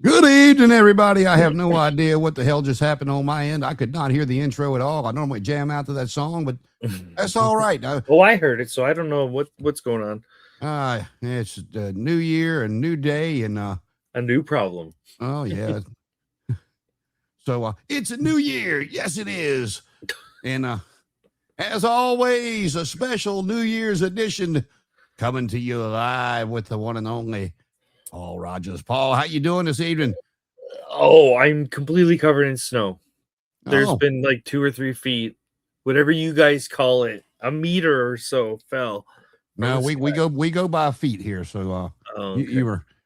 Good evening, everybody. I have no idea what the hell just happened on my end. I could not hear the intro at all. I normally jam out to that song, but that's all right. Oh, I heard it, so I don't know what's going on. It's a new year and new day, and A new problem. oh yeah. So it's a new year. Yes, it is. And as always, a special New Year's edition coming to you live with the one and only Paul Rogers. Paul, how you doing this evening? Oh, I'm completely covered in snow. There's been like 2 or 3 feet, whatever you guys call it, a meter or so fell. No, we go by feet here. So okay.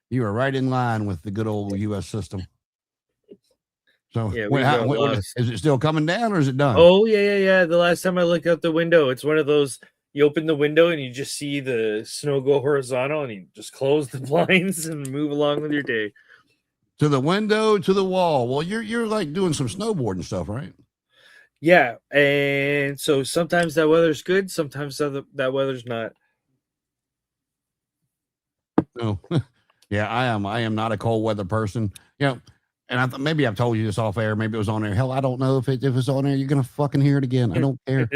you were right in line with the good old U.S. system. So yeah, is it still coming down or is it done? Oh yeah. The last time I looked out the window, it's one of those. You open the window and you just see the snow go horizontal, and you just close the blinds and move along with your day. To the window, to the wall. Well, you're like doing some snowboarding stuff, right? Yeah, and so sometimes that weather's good, sometimes that weather's not. No, yeah, I am not a cold weather person. And maybe I've told you this off air. Maybe it was on air. Hell, I don't know if it's on air. You're gonna fucking hear it again. I don't care.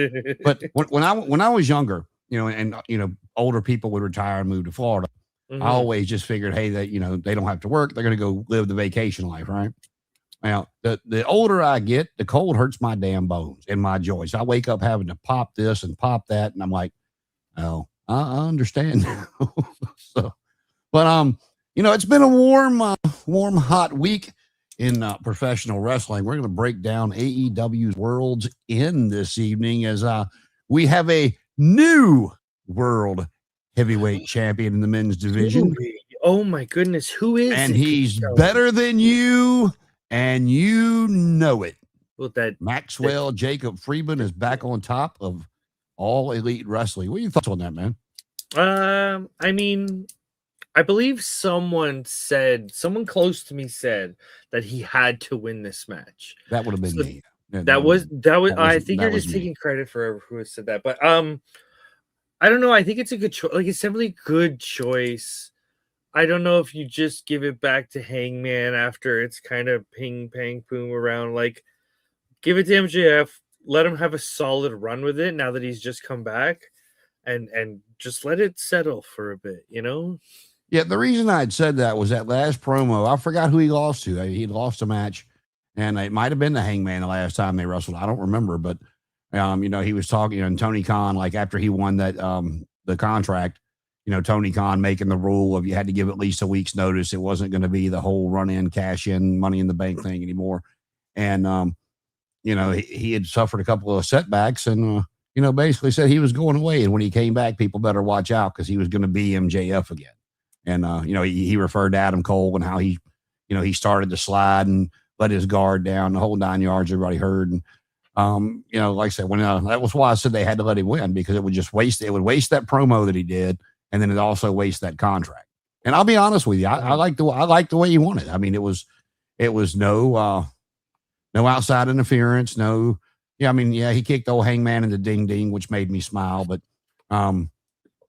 But when I was younger, and older people would retire and move to Florida. Mm-hmm. I always just figured, hey, that they don't have to work. They're gonna go live the vacation life, right? Now, the older I get, the cold hurts my damn bones and my joints. I wake up having to pop this and pop that, and I'm like, oh, I understand now. But it's been a warm, hot week in professional wrestling. We're going to break down AEW Worlds End this evening as we have a new world heavyweight champion in the men's division. Oh my goodness, who is and he's better than you, and you know it. Well, Maxwell Jacob Friedman is back on top of All Elite Wrestling. What are your thoughts on that, man? I mean, I believe someone close to me said that he had to win this match. That would have been me. That was. I think you're just taking credit for who said that, but I don't know. I think it's a good choice. Like, it's definitely a good choice. I don't know if you just give it back to Hangman after it's kind of ping, pang, boom around. Like, give it to MJF. Let him have a solid run with it now that he's just come back, and just let it settle for a bit. Yeah, the reason I'd said that was that last promo. I forgot who he lost to. He lost a match, and it might have been the Hangman the last time they wrestled. I don't remember, but he was talking, and Tony Khan, like after he won that the contract, Tony Khan making the rule of you had to give at least a week's notice. It wasn't going to be the whole run-in, cash-in, money in the bank thing anymore. And he had suffered a couple of setbacks, and basically said he was going away. And when he came back, people better watch out because he was going to be MJF again. And, he referred to Adam Cole and how he started to slide and let his guard down, the whole 9 yards, everybody heard. And, like I said, that was why I said they had to let him win, because it would waste that promo that he did. And then it also wastes that contract. And I'll be honest with you. I like the way he won it. I mean, it was no outside interference. He kicked old Hangman in the ding ding, which made me smile. But,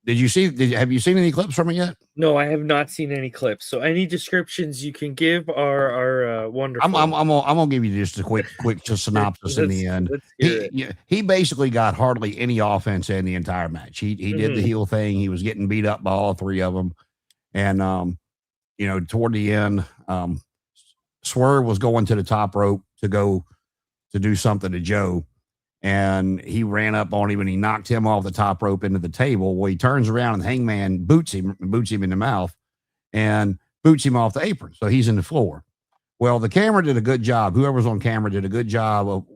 have you seen any clips from it yet? No, I have not seen any clips. So any descriptions you can give are wonderful. I'm gonna give you just a quick synopsis in the end. He basically got hardly any offense in the entire match. He did the heel thing. He was getting beat up by all three of them, and toward the end, Swerve was going to the top rope to go to do something to Joe. And he ran up on him and he knocked him off the top rope into the table. Well, he turns around and Hangman boots him in the mouth and boots him off the apron. So he's in the floor. Well, the camera did a good job. Whoever's on camera did a good job of,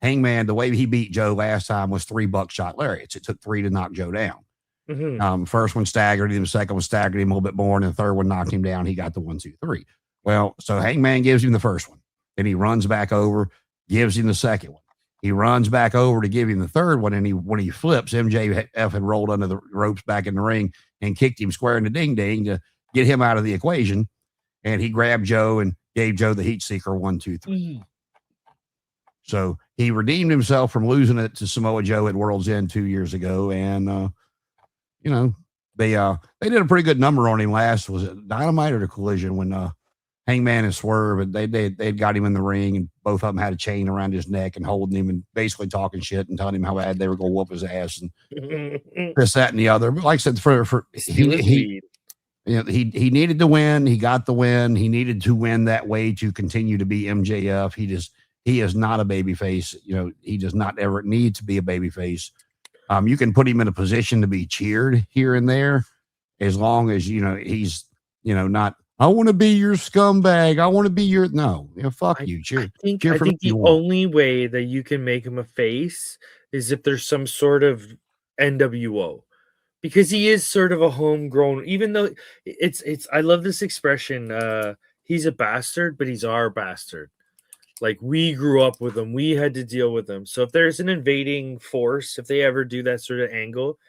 Hangman, the way he beat Joe last time was 3 buckshot lariats. It took 3 to knock Joe down. Mm-hmm. First one staggered him. The second one staggered him a little bit more. And the third one knocked him down. He got the 1, 2, 3. Well, so Hangman gives him the first one. Then he runs back over, gives him the second one. He runs back over to give him the third one, and when he flips, MJF had rolled under the ropes back in the ring and kicked him square in the ding-ding to get him out of the equation. And he grabbed Joe and gave Joe the heat seeker 1, 2, 3. Mm-hmm. So he redeemed himself from losing it to Samoa Joe at World's End 2 years ago. And, they did a pretty good number on him last. Was it Dynamite or the Collision when Hangman and Swerve, and they'd got him in the ring, and both of them had a chain around his neck and holding him and basically talking shit and telling him how bad they were going to whoop his ass and this, that, and the other. But like I said, he needed to win. He got the win. He needed to win that way to continue to be MJF. He is not a babyface. He does not ever need to be a babyface. You can put him in a position to be cheered here and there, as long as he's not. I want to be your scumbag. I want to be your fuck you. Cheer. I think the only way that you can make him a face is if there's some sort of NWO, because he is sort of a homegrown. Even though it's I love this expression. He's a bastard, but he's our bastard. Like, we grew up with him. We had to deal with him. So if there's an invading force, if they ever do that sort of angle,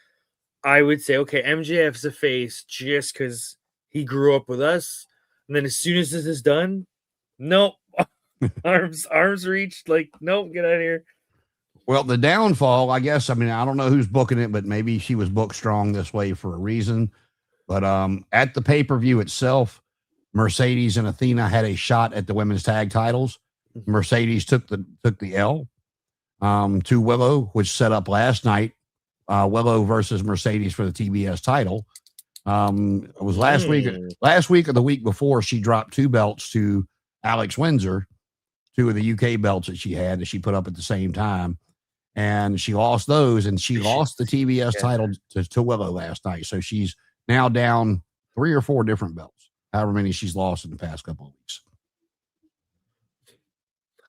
I would say, okay, MJF's a face just because he grew up with us. And then as soon as this is done, nope. arms reached, like, nope, get out of here. Well, the downfall, I guess, I don't know who's booking it, but maybe she was booked strong this way for a reason. But at the pay-per-view itself, Mercedes and Athena had a shot at the women's tag titles. Mercedes took the L to Willow, which set up last night. Willow versus Mercedes for the TBS title. It was last week or the week before, she dropped 2 belts to Alex Windsor, 2 of the UK belts that she had that she put up at the same time. And she lost those, and she lost the TBS title to Willow last night. So she's now down 3 or 4 different belts, however many she's lost in the past couple of weeks.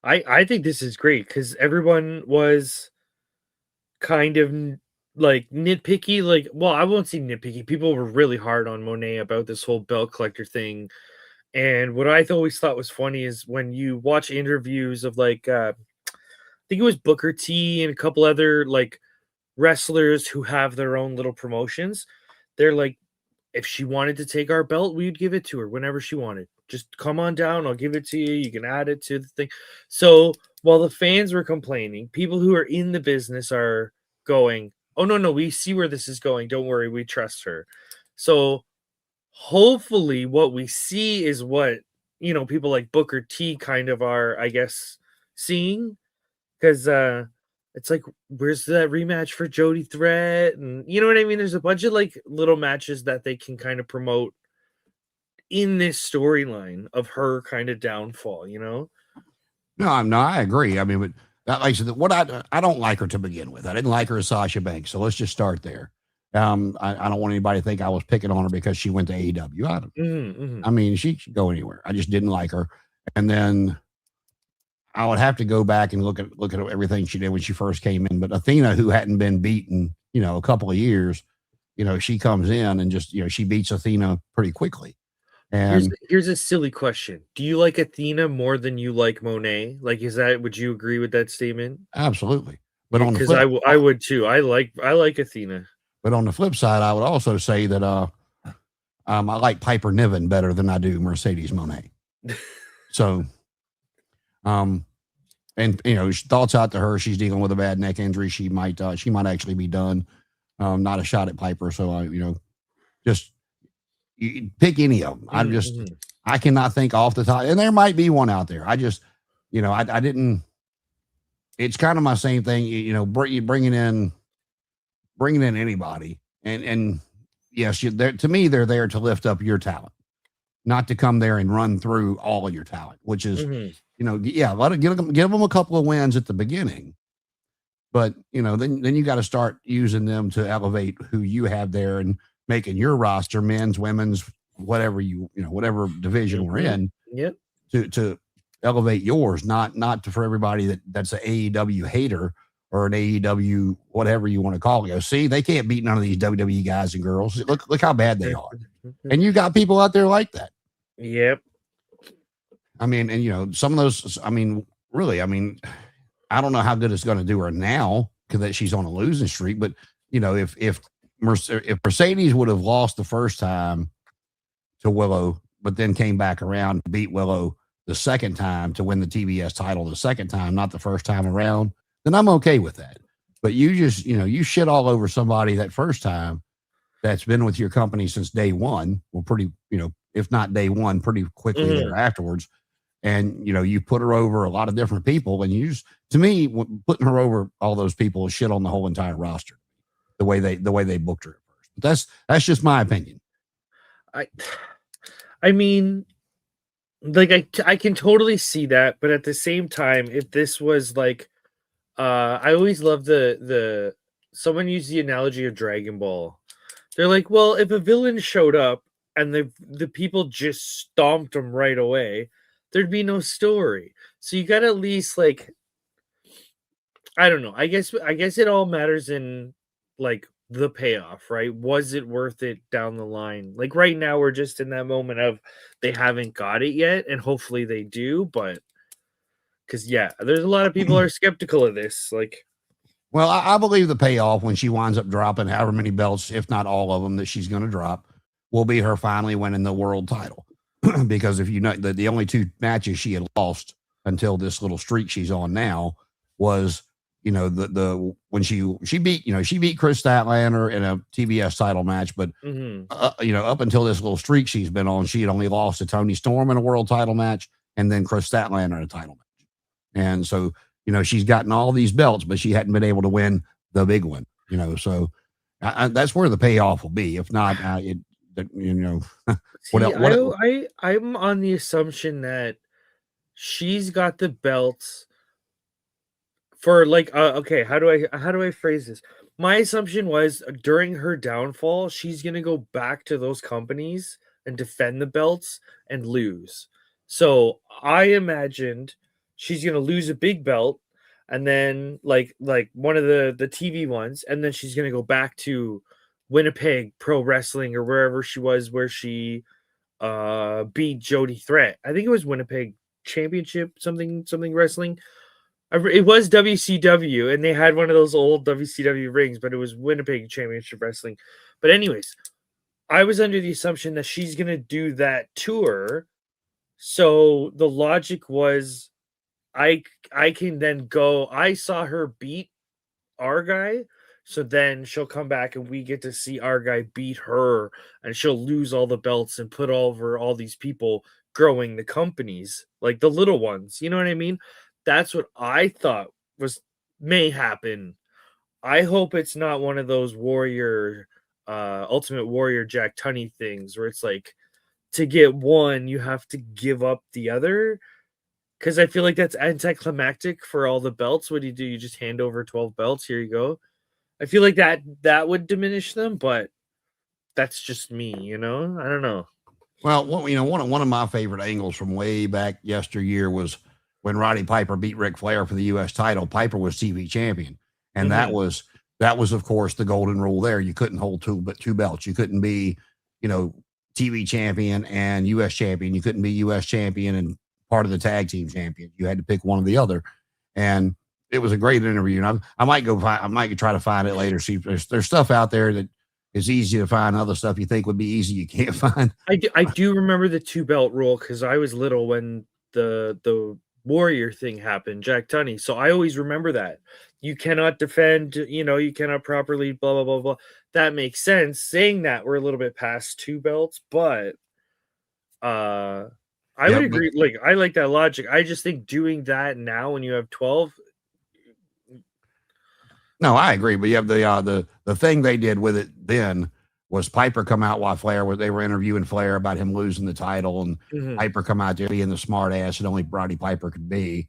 I think this is great because everyone was kind of like nitpicky. Like, well, I won't say nitpicky. People were really hard on Monet about this whole belt collector thing. And what I always thought was funny is when you watch interviews of like, I think it was Booker T and a couple other like wrestlers who have their own little promotions. They're like, if she wanted to take our belt, we'd give it to her whenever she wanted. Just come on down. I'll give it to you. You can add it to the thing. So while the fans were complaining, people who are in the business are going, oh, no, we see where this is going. Don't worry. We trust her. So hopefully what we see is what, people like Booker T kind of are, I guess, seeing. Because it's like, where's that rematch for Jody Threat? And you know what I mean? There's a bunch of like little matches that they can kind of promote in this storyline of her kind of downfall, No, I agree. But that makes it what I don't like her to begin with. I didn't like her as Sasha Banks. So let's just start there. I don't want anybody to think I was picking on her because she went to AEW. I don't. She could go anywhere. I just didn't like her. And then I would have to go back and look at everything she did when she first came in. But Athena, who hadn't been beaten, a couple of years, she comes in and just, she beats Athena pretty quickly. And here's a silly question. Do you like Athena more than you like Monet? Like, would you agree with that statement? Absolutely. But on the flip, I would too. I like Athena. But on the flip side, I would also say that I like Piper Niven better than I do Mercedes Monet. So, and thoughts out to her. She's dealing with a bad neck injury. She might actually be done. Not a shot at Piper. So just you pick any of them. I cannot think off the top, and there might be one out there. I just, I didn't. It's kind of my same thing. Bringing in anybody, and yes, to me, they're there to lift up your talent, not to come there and run through all of your talent, which is, give them a couple of wins at the beginning, but then you got to start using them to elevate who you have there and making your roster, men's, women's, whatever whatever division we're in, to elevate yours, not for everybody that's an AEW hater or an AEW whatever you want to call it. See, they can't beat none of these WWE guys and girls. Look how bad they are, and you got people out there like that. Yep. Some of those. Really. I don't know how good it's going to do her now because she's on a losing streak. But if Mercedes would have lost the first time to Willow, but then came back around to beat Willow the second time to win the TBS title the second time, not the first time around, then I'm okay with that. But you just, you shit all over somebody that first time that's been with your company since day one. Well, pretty if not day one, pretty quickly there afterwards. And, you put her over a lot of different people, and to me, putting her over all those people is shit on the whole entire roster, the way they booked her at first. But that's just my opinion. I mean, like I can totally see that, but at the same time, if this was like, I always love the someone used the analogy of Dragon Ball. They're like, well, if a villain showed up and the people just stomped him right away, there'd be no story. So you got to at least, like, I don't know. I guess it all matters in like the payoff, right? Was it worth it down the line? Like right now, we're just in that moment of they haven't got it yet, and hopefully they do. But because there's a lot of people are skeptical of this. Like, well, I believe the payoff when she winds up dropping however many belts, if not all of them, that she's going to drop, will be her finally winning the world title. Because if you know the only two matches she had lost until this little streak she's on now was, the when she beat Chris Statlander in a TBS title match, but up until this little streak she's been on, she had only lost to Toni Storm in a world title match and then Chris Statlander in a title match. And so, she's gotten all these belts, but she hadn't been able to win the big one, so that's where the payoff will be. If not, See, I'm on the assumption that she's got the belts for like okay, how do I phrase this? My assumption was during her downfall, she's gonna go back to those companies and defend the belts and lose. So I imagined she's gonna lose a big belt and then like one of the TV ones, and then she's gonna go back to Winnipeg Pro Wrestling or wherever she was, where she beat Jody Threat. I think it was Winnipeg Championship something wrestling. It was WCW, and they had one of those old WCW rings, but it was Winnipeg Championship Wrestling. But anyways, I was under the assumption that she's gonna do that tour. So the logic was, I can then go. I saw her beat our guy. So then she'll come back and we get to see our guy beat her, and she'll lose all the belts and put over all these people growing the companies, like the little ones. You know what I mean? That's what I thought may happen. I hope it's not one of those Ultimate Warrior Jack Tunney things where it's like, to get one, you have to give up the other. Because I feel like that's anticlimactic for all the belts. What do? You just hand over 12 belts. Here you go. I feel like that would diminish them, but that's just me, I don't know. Well, one of my favorite angles from way back yesteryear was when Roddy Piper beat Ric Flair for the U.S. title. Piper was TV champion, and that was of course the golden rule. There, you couldn't hold two belts. You couldn't be, TV champion and U.S. champion. You couldn't be U.S. champion and part of the tag team champion. You had to pick one or the other, and it was a great interview, and I might try to find it later. See, there's stuff out there that is easy to find. Other stuff you think would be easy, you can't find. I do remember the 2-belt rule because I was little when the Warrior thing happened, Jack Tunney. So I always remember that you cannot defend. You cannot properly blah blah blah blah. That makes sense. Saying that we're a little bit past 2 belts, but I would agree. Like I like that logic. I just think doing that now when you have 12. No, I agree, but you have the thing they did with it then was Piper come out while they were interviewing Flair about him losing the title, and Piper come out there being the smart ass that only Roddy Piper could be,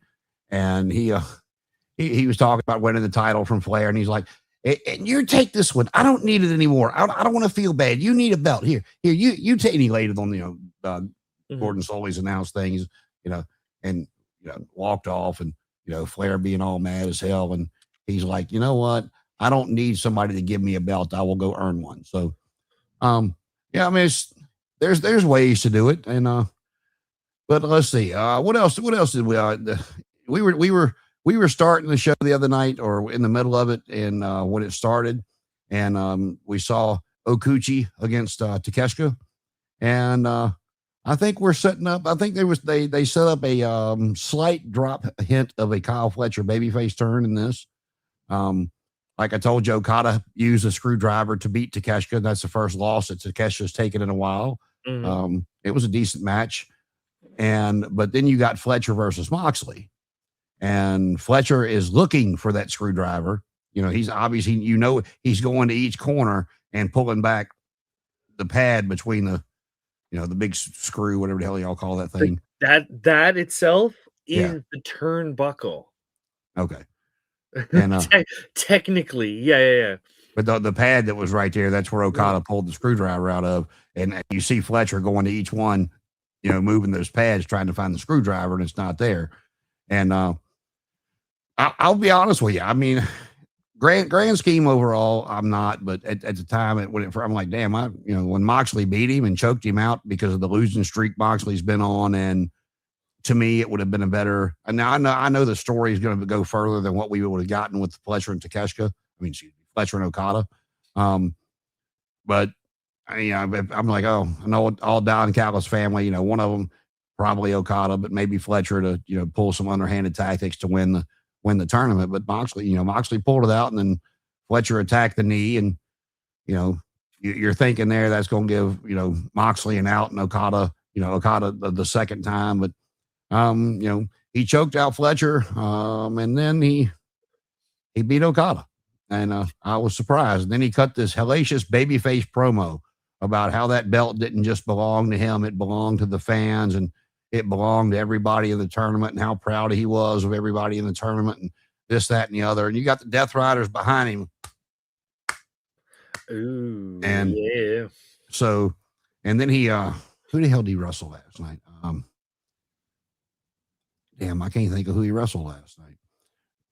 and he was talking about winning the title from Flair, and he's like, and you take this one, I don't need it anymore. I don't want to feel bad. You need a belt here. You take. And he laid it on Gordon Soley's announced things, and walked off, and Flair being all mad as hell, and he's like, you know what? I don't need somebody to give me a belt. I will go earn one. So, I mean, there's ways to do it, and but let's see. What else did we were starting the show the other night, or in the middle of it, and when it started, and we saw Okuchi against Takeshita, and I think we're setting up. I think they set up a slight drop hint of a Kyle Fletcher babyface turn in this. Like I told you, Okada used a screwdriver to beat Takeshita. That's the first loss that Takeshita's taken in a while. It was a decent match. But then you got Fletcher versus Moxley. And Fletcher is looking for that screwdriver. He's obviously, he's going to each corner and pulling back the pad between the big screw, whatever the hell y'all call that thing. That itself is the turnbuckle. Okay. And technically, yeah. But the pad that was right there, that's where Okada pulled the screwdriver out of. And you see Fletcher going to each one, moving those pads, trying to find the screwdriver, and it's not there. And I'll be honest with you. I mean, grand scheme overall, I'm not. But at the time, I'm like, damn, when Moxley beat him and choked him out because of the losing streak Moxley's been on, and to me, it would have been a better. And now I know the story is going to go further than what we would have gotten with Fletcher and Takeshita. Fletcher and Okada. But I'm like, I know all Don Callis family, one of them probably Okada, but maybe Fletcher to, pull some underhanded tactics to win the tournament. But Moxley pulled it out, and then Fletcher attacked the knee, and, you're thinking there that's going to give, Moxley an out, and Okada the second time. But, he choked out Fletcher, and then he beat Okada. And I was surprised. And then he cut this hellacious babyface promo about how that belt didn't just belong to him. It belonged to the fans, and it belonged to everybody in the tournament, and how proud he was of everybody in the tournament, and this, that, and the other. And you got the Death Riders behind him. Ooh, and yeah. So, and then he, who the hell did he wrestle last night? Damn, I can't think of who he wrestled last night.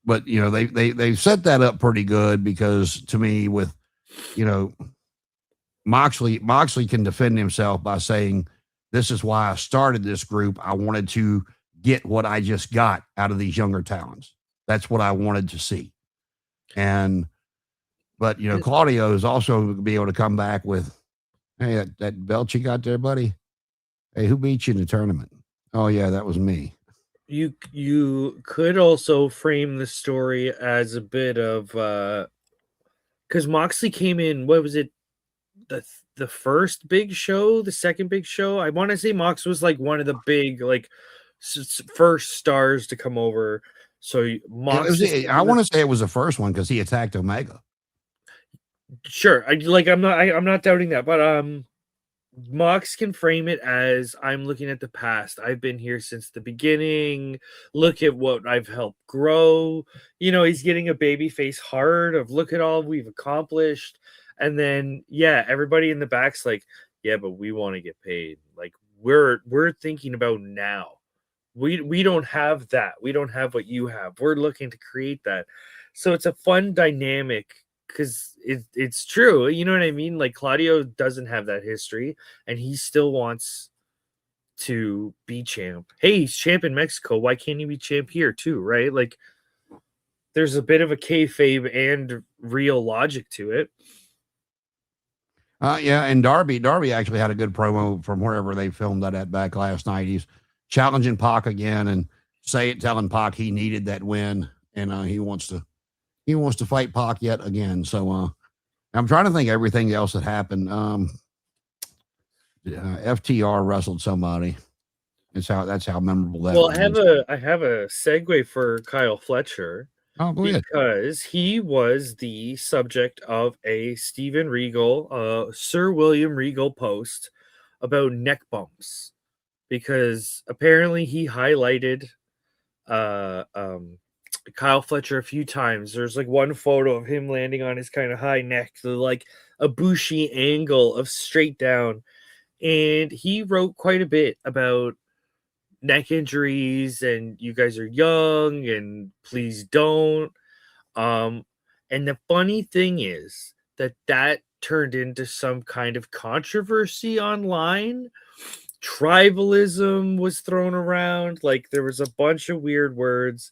But, they set that up pretty good, because to me, with, Moxley can defend himself by saying, this is why I started this group. I wanted to get what I just got out of these younger talents. That's what I wanted to see. But Claudio is also going to be able to come back with, hey, that belt you got there, buddy. Hey, who beat you in the tournament? Oh yeah, that was me. You could also frame the story as a bit of because Moxley came in, what was it, the first big show, the second big show? I want to say Mox was like one of the big first stars to come over. So Mox, I want to say it was the first one because he attacked Omega. Sure, I'm not doubting that, but Mox can frame it as, I'm looking at the past. I've been here since the beginning. Look at what I've helped grow. He's getting a babyface heart of, look at all we've accomplished. And then, everybody in the back's like, yeah, but we want to get paid. Like, we're thinking about now. We don't have that. We don't have what you have. We're looking to create that. So it's a fun dynamic, because it's true. You know what I mean? Like, Claudio doesn't have that history, and he still wants to be champ. Hey, he's champ in Mexico. Why can't he be champ here too? Right? Like, there's a bit of a kayfabe and real logic to it. And Darby actually had a good promo from wherever they filmed that at back last night. He's challenging Pac again and telling Pac he needed that win, and he wants to fight Pac yet again. So I'm trying to think everything else that happened. FTR wrestled somebody. That's how memorable that was. I have a segue for Kyle Fletcher. Oh, go ahead. Because he was the subject of a Steven Regal, Sir William Regal post about neck bumps, because apparently he highlighted Kyle Fletcher a few times. There's like one photo of him landing on his kind of high neck, like a bushy angle of straight down. And he wrote quite a bit about neck injuries, and you guys are young, and please don't. And the funny thing is that turned into some kind of controversy online. Tribalism was thrown around. Like, there was a bunch of weird words.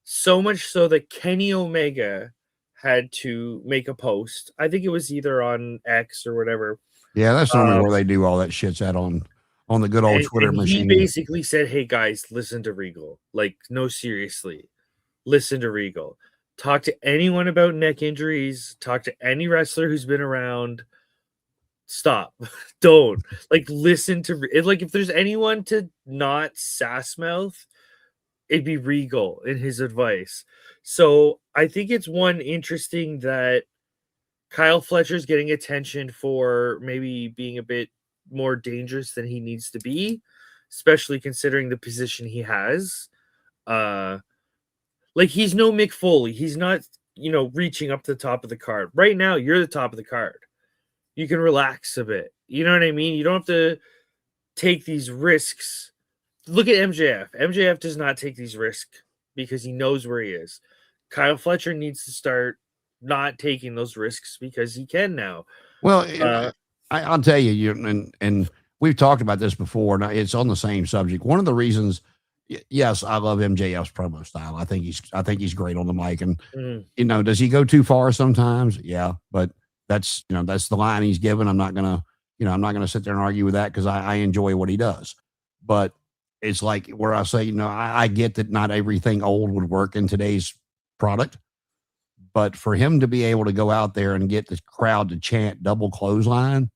So much so that Kenny Omega had to make a post. I think it was either on X or whatever. Yeah, that's normally where they do all that shit's at, on the good old Twitter machine. He basically said, hey guys, listen to Regal. Like, no, seriously. Listen to Regal. Talk to anyone about neck injuries. Talk to any wrestler who's been around. stop. Don't listen to it. Like, if there's anyone to not sass mouth, it'd be Regal in his advice. So I think it's one interesting that Kyle Fletcher's getting attention for maybe being a bit more dangerous than he needs to be, especially considering the position he has. He's no Mick Foley. He's not, reaching up to the top of the card. Right now, you're the top of the card. You can relax a bit. You know what I mean? You don't have to take these risks. Look at MJF. MJF does not take these risks because he knows where he is. Kyle Fletcher needs to start not taking those risks because he can now. Well, I'll tell you, and we've talked about this before, and it's on the same subject. One of the reasons, yes, I love MJF's promo style. I think he's great on the mic, and does he go too far sometimes? Yeah, but that's the line he's given. I'm not gonna sit there and argue with that because I enjoy what he does. But it's like where I say, I get that not everything old would work in today's product, but for him to be able to go out there and get the crowd to chant double clothesline,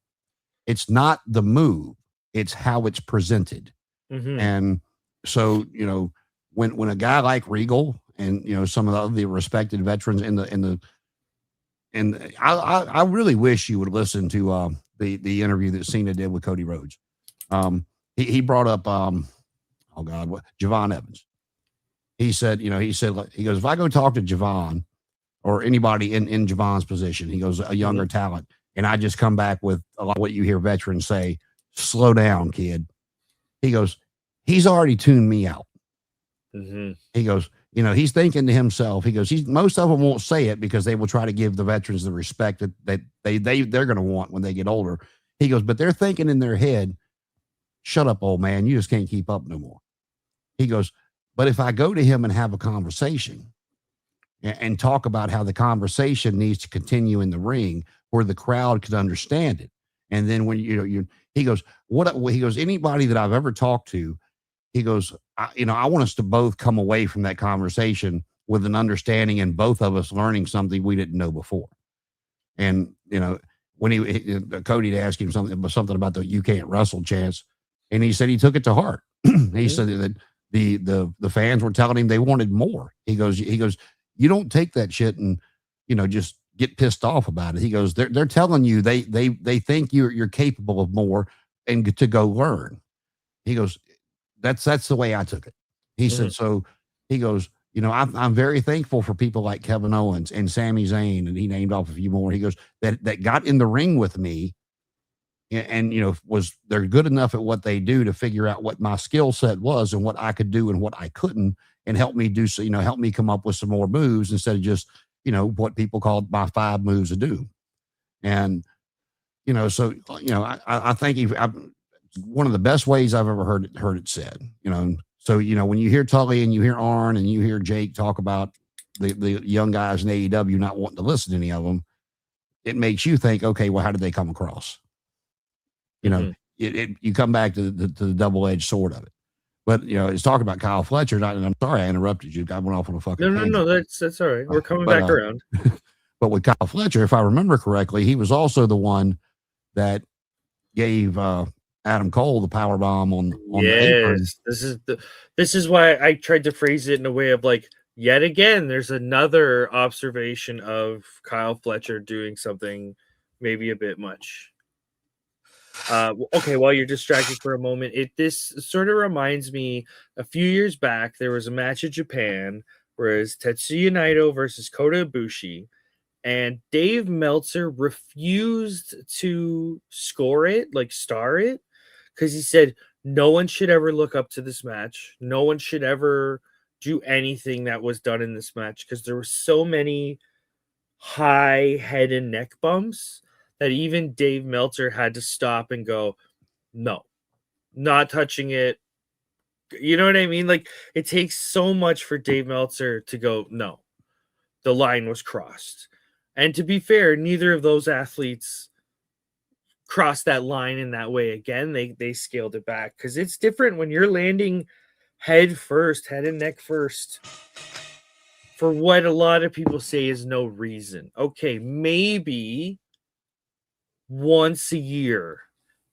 it's not the move, it's how it's presented. And so, when a guy like Regal and, some of the respected veterans I really wish you would listen to the interview that Cena did with Cody Rhodes. He brought up, Javon Evans. He said, he goes, if I go talk to Javon or anybody in Javon's position, he goes, a younger talent, and I just come back with a lot of what you hear veterans say, slow down, kid. He goes, he's already tuned me out. He goes, he's thinking to himself, he goes, most of them won't say it because they will try to give the veterans the respect that they're going to want when they get older. He goes, but they're thinking in their head, shut up, old man. You just can't keep up no more. He goes, but if I go to him and have a conversation and talk about how the conversation needs to continue in the ring where the crowd could understand it. And then when he goes, anybody that I've ever talked to, he goes, I want us to both come away from that conversation with an understanding and both of us learning something we didn't know before. And, when Cody asked him something about the "you can't wrestle" chants, and he said he took it to heart. He said that the fans were telling him they wanted more. He goes, you don't take that shit and, just get pissed off about it. He goes, they're telling you they think you're capable of more and to go learn. He goes, that's the way I took it. He said, so he goes, I'm very thankful for people like Kevin Owens and Sami Zayn, and he named off a few more. He goes, that got in the ring with me and they're good enough at what they do to figure out what my skill set was and what I could do and what I couldn't, and help me do so, help me come up with some more moves instead of just, what people called my 5 moves to do. And, so, I think one of the best ways I've ever heard it said, so, when you hear Tully and you hear Arn and you hear Jake talk about the young guys in AEW not wanting to listen to any of them, it makes you think, okay, well, how did they come across? You come back to the double-edged sword of it. But, it's talking about Kyle Fletcher, and I'm sorry I interrupted you. I went off on a fucking tangent. No, that's all right. We're coming back around. But with Kyle Fletcher, if I remember correctly, he was also the one that gave Adam Cole the power bomb on the apron. This is why I tried to phrase it in a way of like, yet again, there's another observation of Kyle Fletcher doing something maybe a bit much. Okay, while you're distracted for a moment, this sort of reminds me, a few years back, there was a match in Japan where it's Tetsuya Naito versus Kota Ibushi, and Dave Meltzer refused to star it, because he said no one should ever look up to this match. No one should ever do anything that was done in this match because there were so many high head and neck bumps that even Dave Meltzer had to stop and go, no, not touching it. You know what I mean? Like, it takes so much for Dave Meltzer to go, no, the line was crossed. And to be fair, neither of those athletes crossed that line in that way again. They scaled it back because it's different when you're landing head and neck first for what a lot of people say is no reason. Okay, maybe once a year.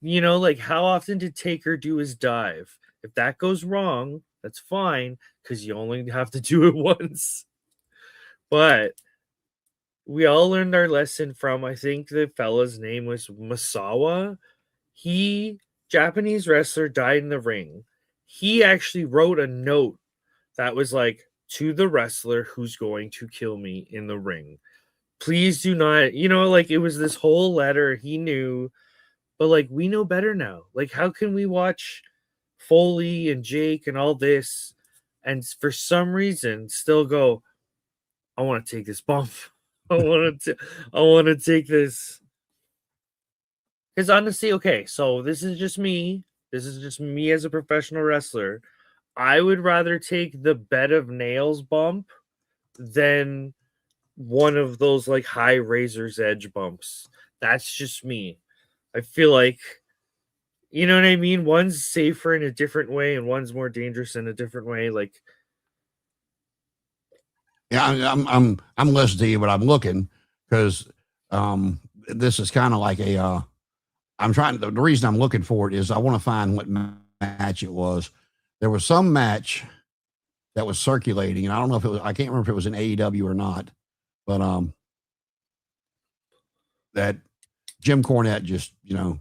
You know, like how often did Taker do his dive? If that goes wrong, that's fine because you only have to do it once. But we all learned our lesson from, I think the fella's name was Masawa. He, Japanese wrestler, died in the ring. He actually wrote a note that was like, to the wrestler who's going to kill me in the ring, please do not, you know, like it was this whole letter. He knew, but like we know better now. Like, how can we watch Foley and Jake and all this and for some reason still go, I want to take this bump. I want to take this. Because honestly, okay, so this is just me. This is just me as a professional wrestler. I would rather take the bed of nails bump than one of those like high razor's edge bumps. That's just me. I feel like, you know what I mean? One's safer in a different way and one's more dangerous in a different way. Like, yeah, I'm listening to you, but I'm looking because this is kind of like a I'm trying to, the reason I'm looking for it is I want to find what match it was. There was some match that was circulating, and I don't know if it was, I can't remember if it was an AEW or not, but that Jim Cornette just, you know,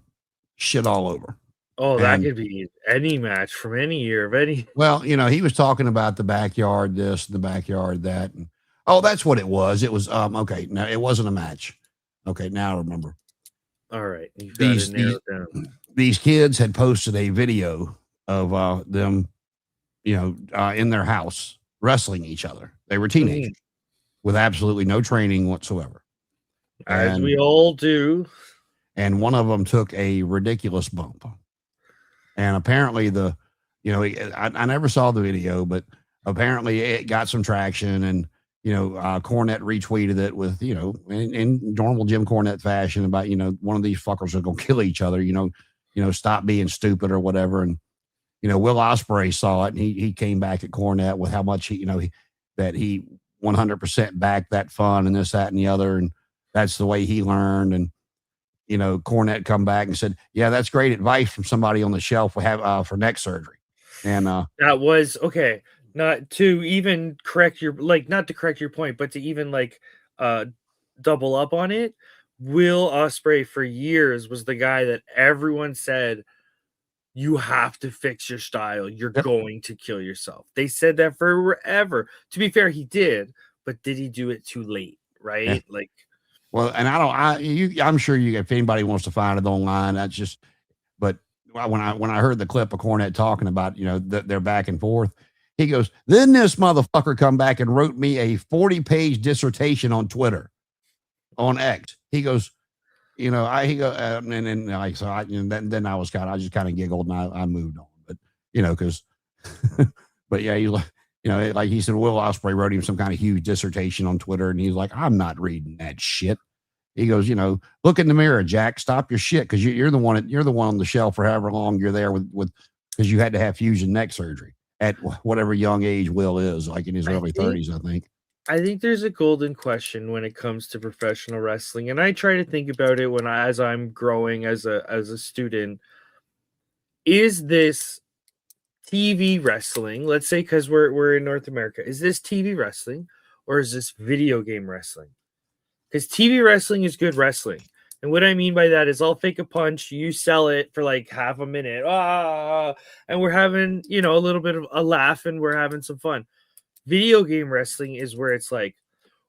shit all over. Oh, that could be any match from any year of any. Well, you know, he was talking about the backyard this, the backyard that. And, oh, that's what it was. It was okay. No, it wasn't a match. Okay, now I remember. All right, these kids had posted a video of them, you know, in their house wrestling each other. They were teenagers with absolutely no training whatsoever, as we all do. And one of them took a ridiculous bump. And apparently you know, I never saw the video, but apparently it got some traction, and, you know, Cornette retweeted it with, you know, in normal Jim Cornette fashion about, you know, one of these fuckers are going to kill each other, you know, stop being stupid or whatever. And, you know, Will Ospreay saw it, and he came back at Cornette with how much that he 100% backed that fun and this, that, and the other. And that's the way he learned. And, you know, Cornette come back and said, yeah, that's great advice from somebody on the shelf we have for neck surgery. And that was okay. Not to even correct your, like, not to correct your point, but to even like double up on it. Will Ospreay for years was the guy that everyone said, you have to fix your style. You're going to kill yourself. They said that forever. To be fair, he did, but did he do it too late? Right? Yeah. Like, well, and I'm sure if anybody wants to find it online, that's just, but when I heard the clip of Cornette talking about, you know, they're back and forth, he goes, then this motherfucker come back and wrote me a 40-page dissertation on Twitter, on X. He goes, you know, and then like, so then I was I just kind of giggled and I moved on, but, you know, cause, but yeah, you know, like he said, Will Ospreay wrote him some kind of huge dissertation on Twitter, and he's like, I'm not reading that shit. He goes, you know, look in the mirror, Jack, stop your shit. Cause you're the one on the shelf for however long you're there with, cause you had to have fusion neck surgery at whatever young age Will is, like in his early 30s, I think. I think there's a golden question when it comes to professional wrestling. And I try to think about it as I'm growing as a student. Is this TV wrestling? Let's say, because we're in North America, is this TV wrestling or is this video game wrestling? Because TV wrestling is good wrestling. And what I mean by that is I'll fake a punch, you sell it for like half a minute, and we're having, you know, a little bit of a laugh and we're having some fun. Video game wrestling is where it's like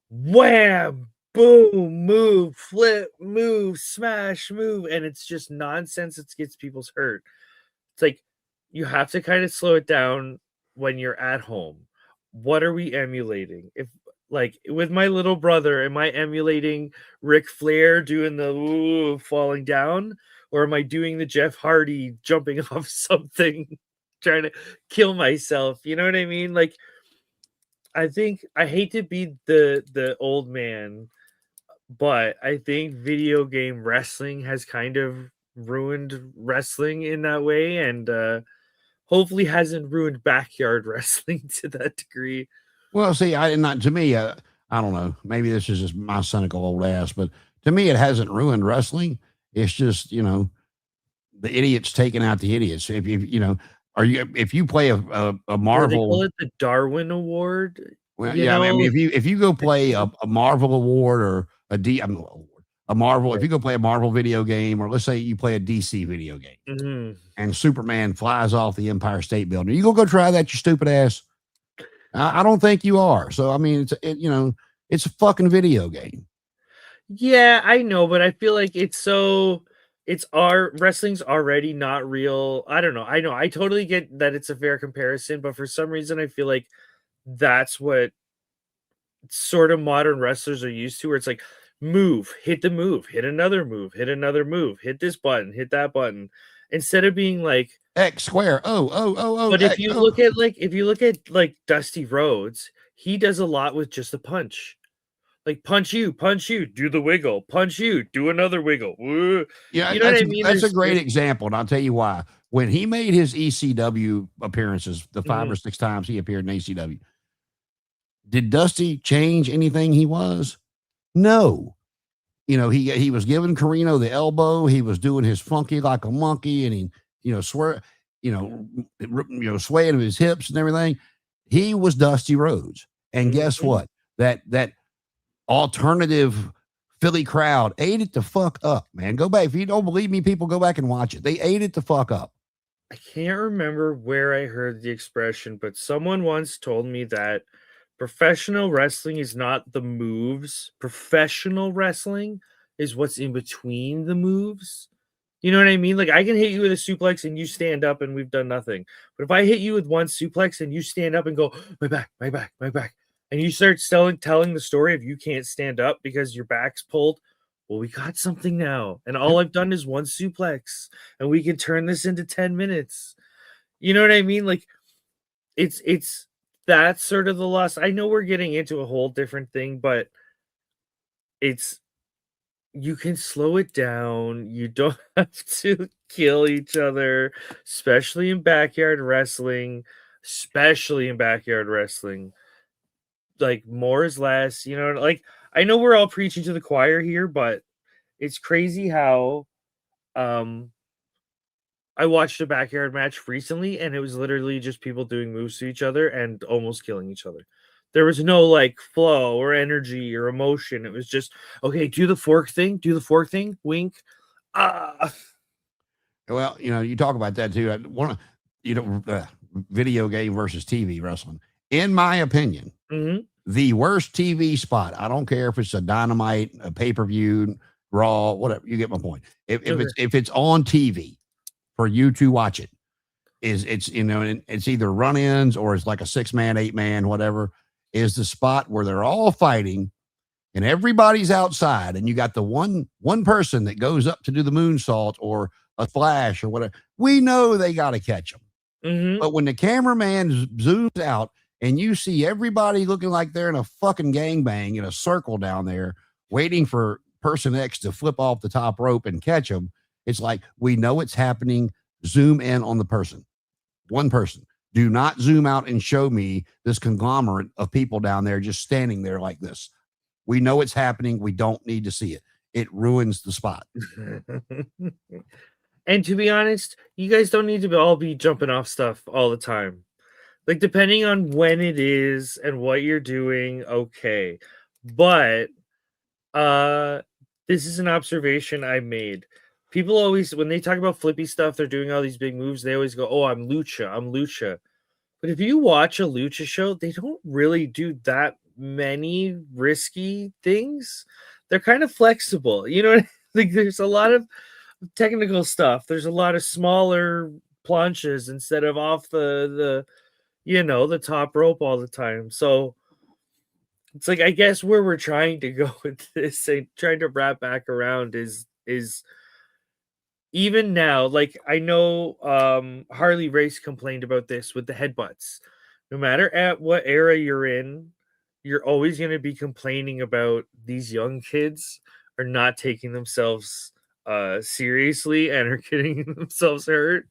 wham, boom, move, flip, move, smash, move, and it's just nonsense. It gets people's hurt. It's like you have to kind of slow it down when you're at home. What are we emulating? If like with my little brother, am I emulating Ric Flair doing the falling down, or am I doing the Jeff Hardy jumping off something, trying to kill myself? You know what I mean? Like, I think I hate to be the old man, but I think video game wrestling has kind of ruined wrestling in that way, and hopefully hasn't ruined backyard wrestling to that degree. Well, see, I don't know. Maybe this is just my cynical old ass, but to me, it hasn't ruined wrestling. It's just, the idiots taking out the idiots. If if you play a Marvel, they call it the Darwin Award. Well, yeah, I mean, if you go play a Marvel award or a Marvel, if you go play a Marvel video game, or let's say you play a DC video game, and Superman flies off the Empire State Building, you go try that, you stupid ass. I don't think you are. So I mean, it's a fucking video game. Yeah, I know, but I feel like wrestling's already not real. I don't know. I know. I totally get that it's a fair comparison, but for some reason I feel like that's what sort of modern wrestlers are used to, where it's like move, hit the move, hit another move, hit another move, hit this button, hit that button, instead of being like X square. Oh. But if you look at like Dusty Rhodes, he does a lot with just a punch. Like punch you, do the wiggle, punch you, do another wiggle. Woo. Yeah, you know what I mean? That's a great example, and I'll tell you why. When he made his ECW appearances, the 5 or 6 times he appeared in ECW, did Dusty change anything he was? No. He was giving Carino the elbow. He was doing his funky like a monkey, and he, swaying of his hips and everything. He was Dusty Rhodes. And guess what? That alternative Philly crowd ate it the fuck up, man. Go back. If you don't believe me, people, go back and watch it. They ate it the fuck up. I can't remember where I heard the expression, but someone once told me that professional wrestling is not the moves. Professional wrestling is what's in between the moves. You know what I mean? Like, I can hit you with a suplex and you stand up and we've done nothing. But if I hit you with one suplex and you stand up and go, my back, and you start telling the story of you can't stand up because your back's pulled, well, we got something now. And all I've done is one suplex, and we can turn this into 10 minutes. You know what I mean? Like, it's that's sort of the loss. I know we're getting into a whole different thing, but you can slow it down. You don't have to kill each other, especially in backyard wrestling. Like, more is less, like, I know we're all preaching to the choir here, but it's crazy how I watched a backyard match recently, and it was literally just people doing moves to each other and almost killing each other. There was no like flow or energy or emotion. It was just, okay, do the fork thing, wink. Well, you talk about that too. Video game versus TV wrestling. In my opinion, the worst TV spot, I don't care if it's a Dynamite, a pay-per-view, Raw, whatever, you get my point. If it's on TV for you to watch it, it's either run-ins or it's like a 6-man, 8-man, whatever, is the spot where they're all fighting and everybody's outside, and you got the one person that goes up to do the moonsault or a flash or whatever. We know they got to catch them. But when the cameraman zooms out and you see everybody looking like they're in a fucking gangbang in a circle down there waiting for person X to flip off the top rope and catch them, it's like, we know it's happening. Zoom in on the person. One person. Do not zoom out and show me this conglomerate of people down there just standing there like this. We know it's happening. We don't need to see it. It ruins the spot. And to be honest, you guys don't need to all be jumping off stuff all the time. Like, depending on when it is and what you're doing, okay. But this is an observation I made. People always, when they talk about flippy stuff, they're doing all these big moves, they always go, oh, I'm lucha. But if you watch a lucha show, they don't really do that many risky things. They're kind of flexible. Like, there's a lot of technical stuff. There's a lot of smaller planches instead of off the top rope all the time. So it's like, I guess where we're trying to go with this and trying to wrap back around is even now, like, I know Harley Race complained about this with the headbutts. No matter at what era you're in, you're always going to be complaining about these young kids are not taking themselves seriously and are getting themselves hurt.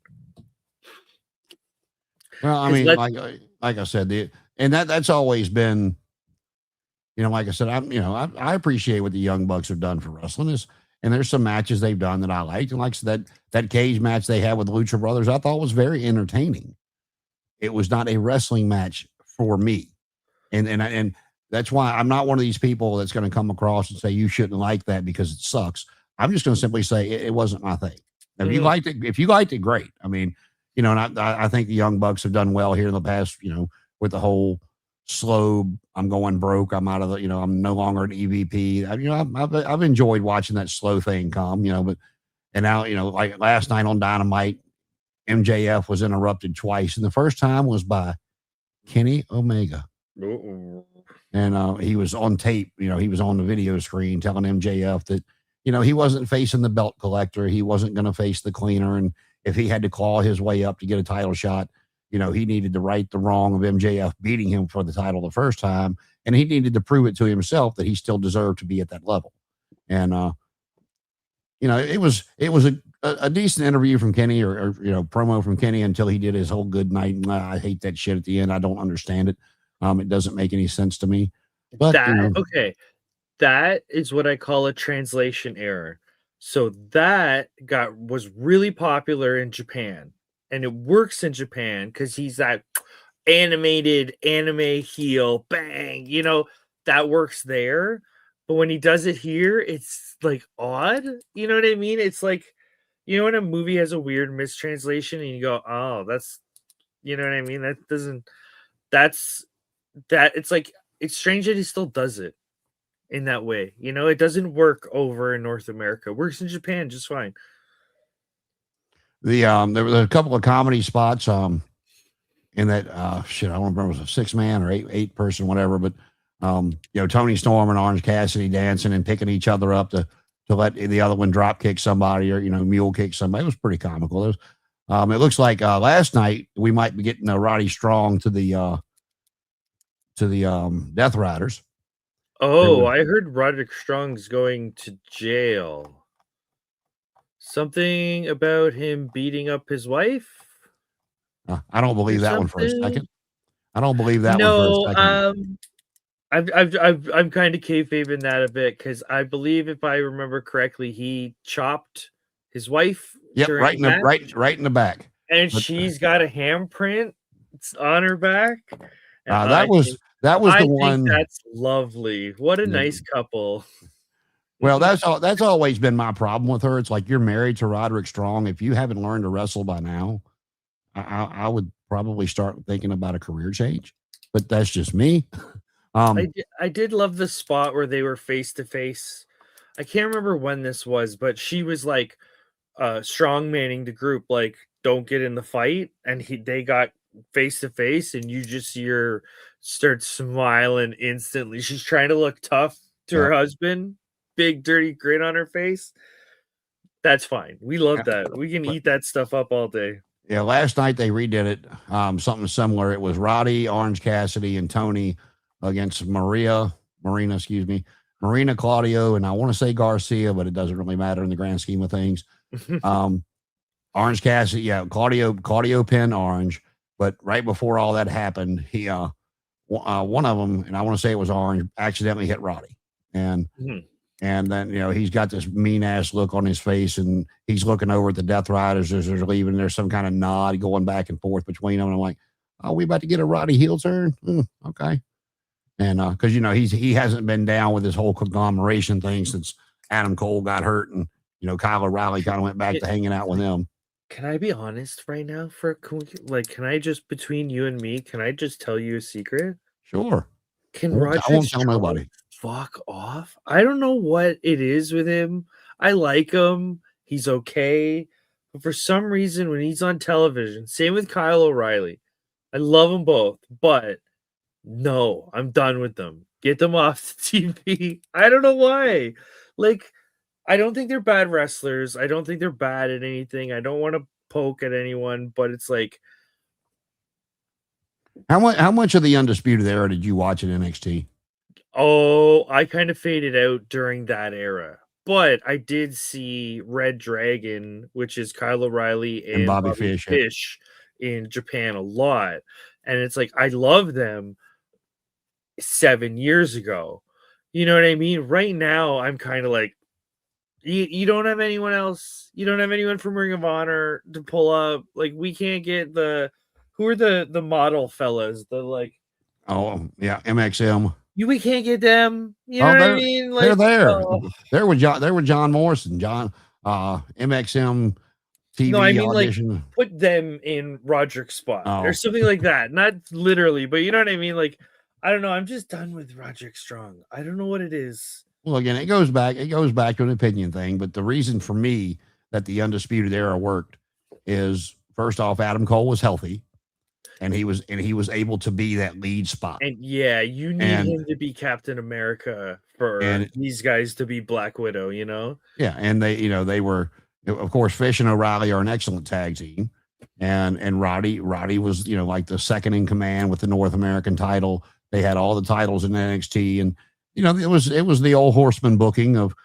Well, I mean, like I said, and that's always been, like I said, I appreciate what the Young Bucks have done for wrestling. And there's some matches they've done that I liked. And like that cage match they had with the Lucha Brothers, I thought was very entertaining. It was not a wrestling match for me. And that's why I'm not one of these people that's going to come across and say you shouldn't like that because it sucks. I'm just going to simply say it wasn't my thing. If you liked it, great. I mean, and I think the Young Bucks have done well here in the past, with the whole slow, I'm going broke, I'm out of the, I'm no longer an EVP. I've enjoyed watching that slow thing come, and now, like last night on Dynamite, MJF was interrupted twice. And the first time was by Kenny Omega. And he was on tape, he was on the video screen telling MJF that, he wasn't facing the belt collector. He wasn't going to face the cleaner. And if he had to claw his way up to get a title shot, he needed to right the wrong of MJF beating him for the title the first time. And he needed to prove it to himself that he still deserved to be at that level. And, it was a decent interview from Kenny or promo from Kenny until he did his whole good night. And I hate that shit at the end. I don't understand it. It doesn't make any sense to me. But okay. That is what I call a translation error. So that was really popular in Japan, and it works in Japan because he's that animated anime heel, bang, that works there. But when he does it here, it's like odd. You know what I mean? It's like, when a movie has a weird mistranslation and you go, oh, that's, you know what I mean? It's like, it's strange that he still does it in that way. It doesn't work over in North America. It works in Japan just fine. There were a couple of comedy spots in that I don't remember, it was a 6-man or eight person, whatever, but Tony Storm and Orange Cassidy dancing and picking each other up to let the other one drop kick somebody or mule kick somebody. It was pretty comical. It looks like last night we might be getting Roddy Strong to the Death Riders. Oh, I heard Roderick Strong's going to jail. Something about him beating up his wife? I don't believe that one for a second. I don't believe that one for a second. I'm kind of kayfabing that a bit because I believe, if I remember correctly, he chopped his wife. Yep, right in the back. And she's got a handprint on her back. That was the one. That's lovely. What a nice couple. Well, that's always been my problem with her. It's like, you're married to Roderick Strong. If you haven't learned to wrestle by now, I would probably start thinking about a career change. But that's just me. I did love the spot where they were face to face. I can't remember when this was, but she was like strong manning the group, like, don't get in the fight, and they got face to face, and you just see her start smiling instantly. She's trying to look tough to her husband, big dirty grin on her face. That's fine. We love that. We can eat that stuff up all day. Yeah, last night they redid it. Something similar. It was Roddy, Orange Cassidy, and Tony against Marina, Claudio, and I want to say Garcia, but it doesn't really matter in the grand scheme of things. Orange Cassidy, Claudio pinned Orange, but right before all that happened, he one of them, and I want to say it was Orange, accidentally hit Roddy, and then he's got this mean ass look on his face, and he's looking over at the Death Riders as they're leaving. There's some kind of nod going back and forth between them, and I'm like, oh, we about to get a Roddy heel turn? Okay. And because he hasn't been down with this whole conglomeration thing since Adam Cole got hurt, and Kyle O'Reilly kind of went back to hanging out with him. Can I be honest right now? Can I just, between you and me, can I just tell you a secret? Sure. Can Roger I won't tell nobody. Fuck off? I don't know what it is with him. I like him. He's okay. But for some reason, when he's on television, same with Kyle O'Reilly. I love them both, but no, I'm done with them. Get them off the TV. I don't know why. Like, I don't think they're bad wrestlers. I don't think they're bad at anything. I don't want to poke at anyone, but it's like, how much of the Undisputed Era did you watch at NXT? Oh, I kind of faded out during that era, but I did see Red Dragon, which is Kyle O'Reilly and Bobby Fish in Japan a lot. And it's like, I love them 7 years ago. You know what I mean? Right now, I'm kind of like, You don't have anyone else. You don't have anyone from Ring of Honor to pull up. Like, we can't get who are the model fellas? The like, oh yeah, MXM. we can't get them. You know Oh, what I mean? they're Like, there. There with John Morrison, MXM no, I TV mean, like, audition. put them in Roderick's spot or Oh, something like that. Not literally, but you know what I mean? Like, I don't know. I'm just done with Roderick Strong. I don't know what it is. well, again, it goes back to an opinion thing. But the reason for me that the Undisputed Era worked is, first off, Adam Cole was healthy, and he was able to be that lead spot. And yeah, you need him to be Captain America for these guys to be Black Widow, you know? Yeah, and they were, of course, Fish and O'Reilly are an excellent tag team. And Roddy was, like the second in command with the North American title. They had all the titles in NXT, and it was the old Horseman booking of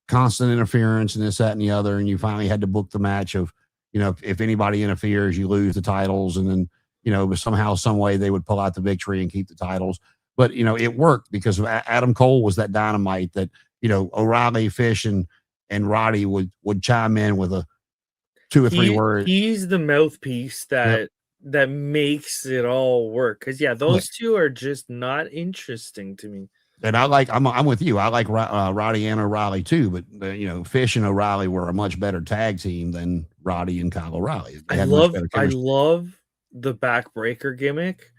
constant interference and this, that, and the other. And you finally had to book the match of, if anybody interferes, you lose the titles, and then somehow, some way they would pull out the victory and keep the titles. But it worked because Adam Cole was that dynamite that O'Reilly, Fish, and Roddy would chime in with a 2 or 3 words. He's the mouthpiece that makes it all work. Because those two are just not interesting to me. And I'm with you. I like Roddy and O'Reilly too, but Fish and O'Reilly were a much better tag team than Roddy and Kyle O'Reilly. I love the backbreaker gimmick,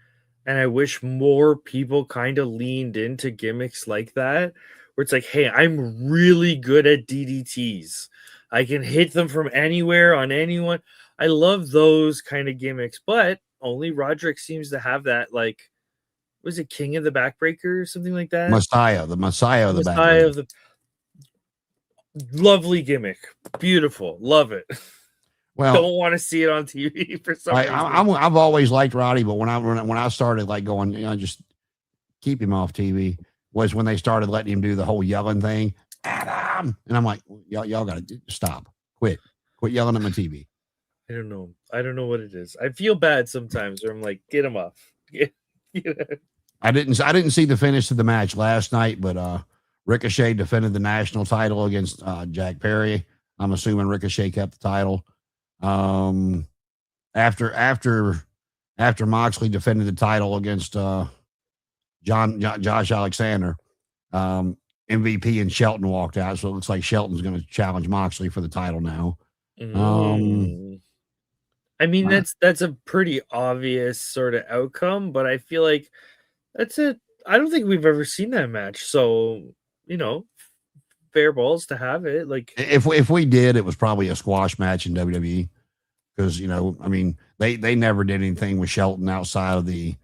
and I wish more people kind of leaned into gimmicks like that, where it's like, hey, I'm really good at DDTs. I can hit them from anywhere on anyone. I love those kind of gimmicks, but only Roderick seems to have that. Like, was it King of the Backbreaker or something like that? Messiah of the Backbreaker. Of the lovely gimmick, beautiful, love it. Well, don't want to see it on TV for some reason. I've always liked Roddy, but when I started like going, just keep him off TV, was when they started letting him do the whole yelling thing. Adam, and I'm like, y'all gotta stop, quit yelling at my TV. I don't know what it is. I feel bad sometimes where I'm like, get him off. I didn't see the finish of the match last night, but Ricochet defended the national title against Jack Perry. I'm assuming Ricochet kept the title. After Moxley defended the title against Josh Alexander, MVP and Shelton walked out, so it looks like Shelton's going to challenge Moxley for the title now. I mean, that's a pretty obvious sort of outcome, but I feel like that's it. I don't think we've ever seen that match, so fair balls to have it. Like, if we did, it was probably a squash match in WWE, because I mean, they never did anything with Shelton outside of the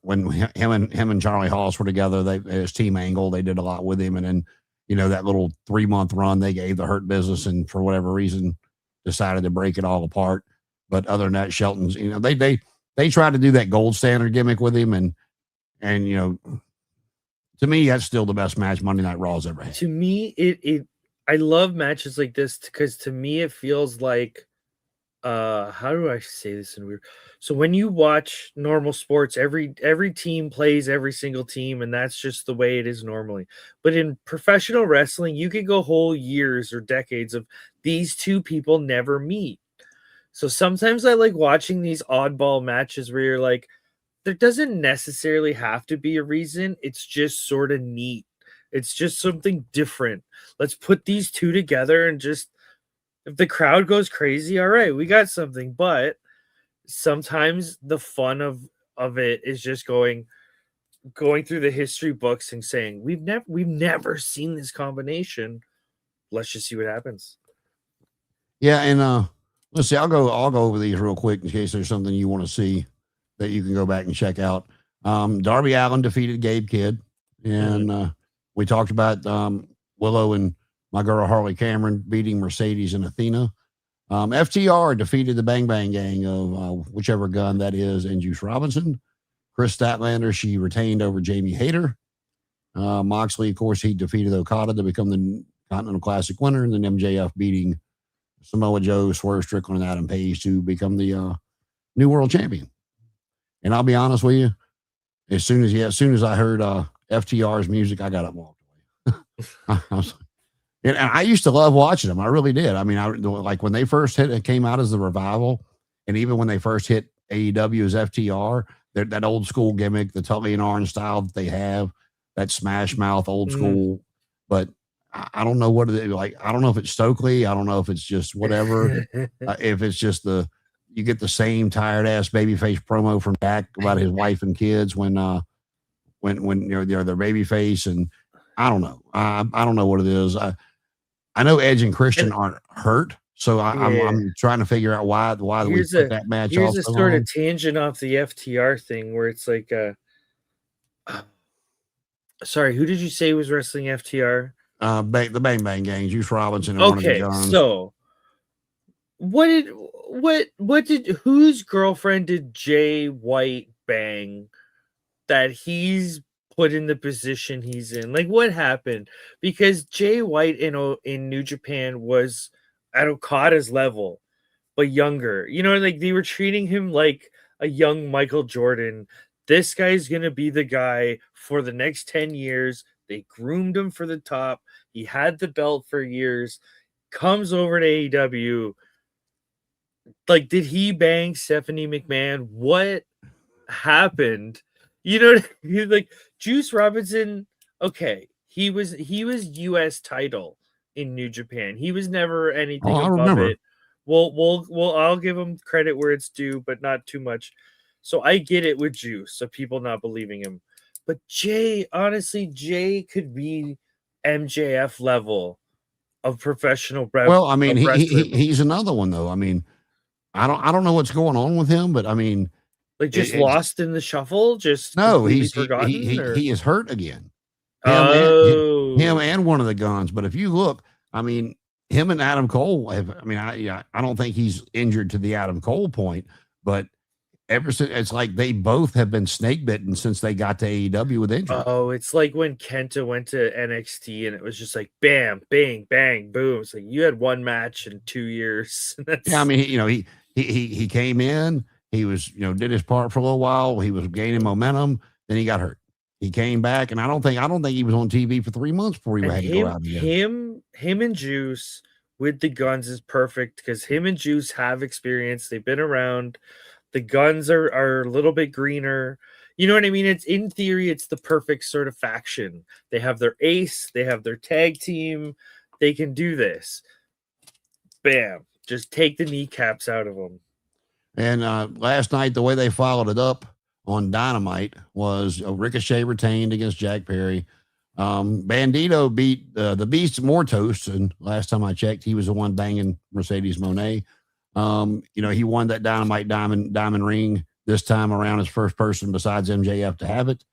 when him and Charlie Haas were together. His Team Angle, they did a lot with him, and then that little 3-month run they gave the Hurt Business, and for whatever reason decided to break it all apart. But other than that, Shelton's they tried to do that gold standard gimmick with him, and to me, that's still the best match Monday Night Raw's ever had. To me, I love matches like this because to me it feels like, how do I say this in weird? So when you watch normal sports, every team plays every single team, and that's just the way it is normally. But in professional wrestling, you could go whole years or decades of these two people never meet. So sometimes I like watching these oddball matches where you're like, there doesn't necessarily have to be a reason. It's just sort of neat. It's just something different. Let's put these two together and just, if the crowd goes crazy, all right, we got something. But sometimes the fun of it is just going through the history books and saying, we've never seen this combination. Let's just see what happens. Yeah, and let's see. I'll go over these real quick in case there's something you want to see that you can go back and check out. Darby Allin defeated Gabe Kidd, and we talked about Willow and my girl Harley Cameron beating Mercedes and Athena. FTR defeated the Bang Bang Gang of whichever gun that is, and Juice Robinson. Chris Statlander, she retained over Jamie Hayter. Moxley, of course, he defeated Okada to become the Continental Classic winner, and then MJF beating Samoa Joe, Swerve Strickland, and Adam Page to become the new world champion. And I'll be honest with you, as soon as I heard FTR's music, I got up and walked away. And I used to love watching them. I really did. I mean, I like when they first came out as the Revival, and even when they first hit AEW as FTR, that old school gimmick, the Tully and Orange style that they have, that smash mouth old school. But I don't know what it is. Like, I don't know if it's Stokely. I don't know if it's just whatever. If it's just you get the same tired ass babyface promo from Dak about his wife and kids when they're babyface, and I don't know. I don't know what it is. I know Edge and Christian aren't hurt, so I'm trying to figure out why we put that match off. Here's a sort of tangent off the FTR thing where it's like, sorry, who did you say was wrestling FTR? The Bang Bang Gang, Juice Robinson, and one of the guns. So whose girlfriend did Jay White bang that he's put in the position he's in? Like, what happened? Because Jay White in New Japan was at Okada's level, but younger. You know, like they were treating him like a young Michael Jordan. This guy's gonna be the guy for the next 10 years. They groomed him for the top. He had the belt for years. Comes over to AEW. Like, did he bang Stephanie McMahon? What happened? You know what I mean? Like, Juice Robinson, okay, he was US title in New Japan. He was never anything above it. Well, I'll give him credit where it's due, but not too much. So I get it with Juice, so people not believing him. But Jay, honestly, Jay could be MJF level of professional. Well, I mean, he's another one though. I mean, I don't know what's going on with him, but I mean, like just lost in the shuffle. Just no, he is hurt again. Him and one of the guns. But if you look, I mean, him and Adam Cole have. I mean, I don't think he's injured to the Adam Cole point, but ever since it's like they both have been snake bitten since they got to AEW with injury. Oh, it's like when Kenta went to NXT and it was just like bam, bang, bang, boom. It's like you had one match in 2 years. Yeah, I mean, he came in, he was, did his part for a little while, he was gaining momentum, then he got hurt. He came back, and I don't think he was on TV for 3 months before he had to go out again. Him and Juice with the guns is perfect because him and Juice have experience. They've been around. The guns are a little bit greener. You know what I mean? It's in theory, it's the perfect sort of faction. They have their ace, they have their tag team. They can do this. Bam. Just take the kneecaps out of them. And last night, the way they followed it up on Dynamite was Ricochet retained against Jack Perry. Bandito beat the Beast Mortos, and last time I checked, he was the one banging Mercedes Moné. He won that Dynamite diamond ring this time around, as first person besides MJF to have it.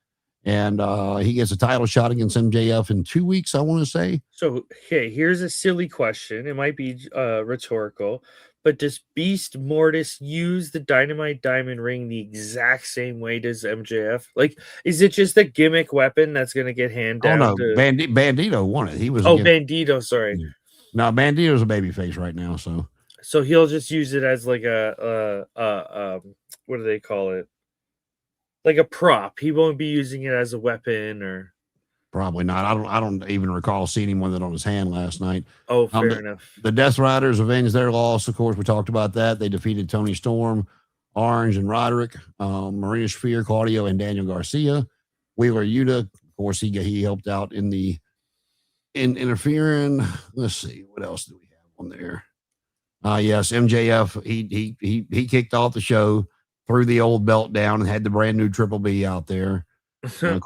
And he gets a title shot against MJF in 2 weeks, I want to say. So, hey, here's a silly question. It might be rhetorical, but does Beast Mortis use the Dynamite diamond ring the exact same way does MJF? Like, is it just a gimmick weapon that's going to get handed down? Oh, no. Bandito won it. He was. Bandito, sorry. No, Bandito's a babyface right now, so. So he'll just use it as like a what do they call it? Like a prop. He won't be using it as a weapon, or probably not. I don't even recall seeing him with it on his hand last night. Oh, fair enough. The Death Riders avenged their loss. Of course, we talked about that. They defeated Tony Storm, Orange, and Roderick, Marina Shafir, Claudio, and Daniel Garcia. Wheeler Yuta, of course, he helped out in interfering. Let's see, what else do we have on there? Yes, MJF. He kicked off the show, threw the old belt down, and had the brand new Triple B out there. Of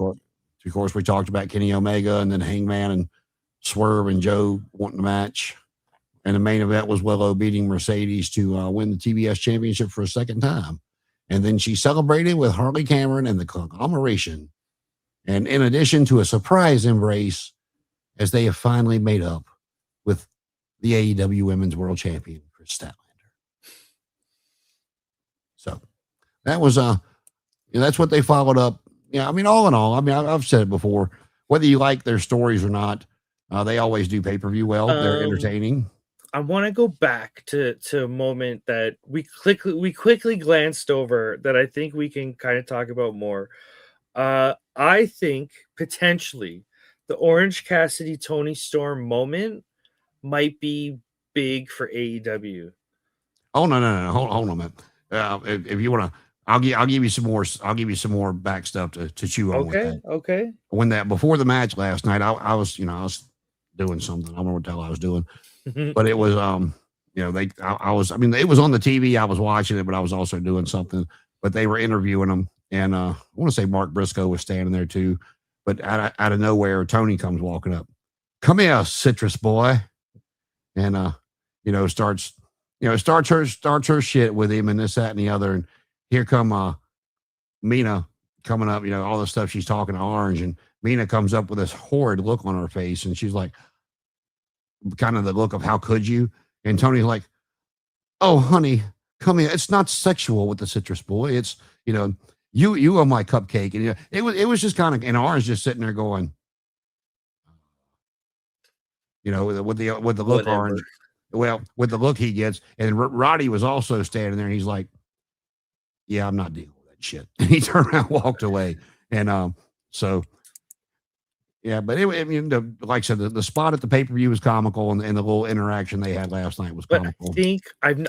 course, we talked about Kenny Omega, and then Hangman and Swerve and Joe wanting the match. And the main event was Willow beating Mercedes to win the TBS championship for a second time. And then she celebrated with Harley Cameron and the conglomeration. And in addition to a surprise embrace, as they have finally made up with the AEW Women's World Champion, Chris Statlander. So that was that's what they followed up. Yeah, I mean, all in all, I mean, I've said it before. Whether you like their stories or not, they always do pay-per-view well. They're entertaining. I want to go back to a moment that we quickly glanced over that I think we can kind of talk about more. I think potentially the Orange Cassidy Tony Storm moment might be big for AEW. Oh no! Hold on a minute. If you want to, I'll give you some more. I'll give you some more back stuff to chew on with that. Okay. When before the match last night, I was doing something. I don't know what the hell I was doing, but it was it was on the TV. I was watching it, but I was also doing something. But they were interviewing them, and I want to say Mark Briscoe was standing there too. But out of nowhere, Tony comes walking up. Come here, Citrus boy, and starts her shit with him and this, that, and the other. And here come Mina coming up, all the stuff she's talking to Orange, and Mina comes up with this horrid look on her face, and she's like, kind of the look of how could you? And Tony's like, oh honey, come here. It's not sexual with the Citrus boy. It's you are my cupcake. And it was just kind of, and Orange just sitting there going, with the look. Whatever. Orange. Well, with the look he gets, and Roddy was also standing there, and he's like, yeah, I'm not dealing with that shit. And he turned around, walked away. And so yeah, but like I said, the spot at the pay-per-view was comical, and the little interaction they had last night was comical. But I think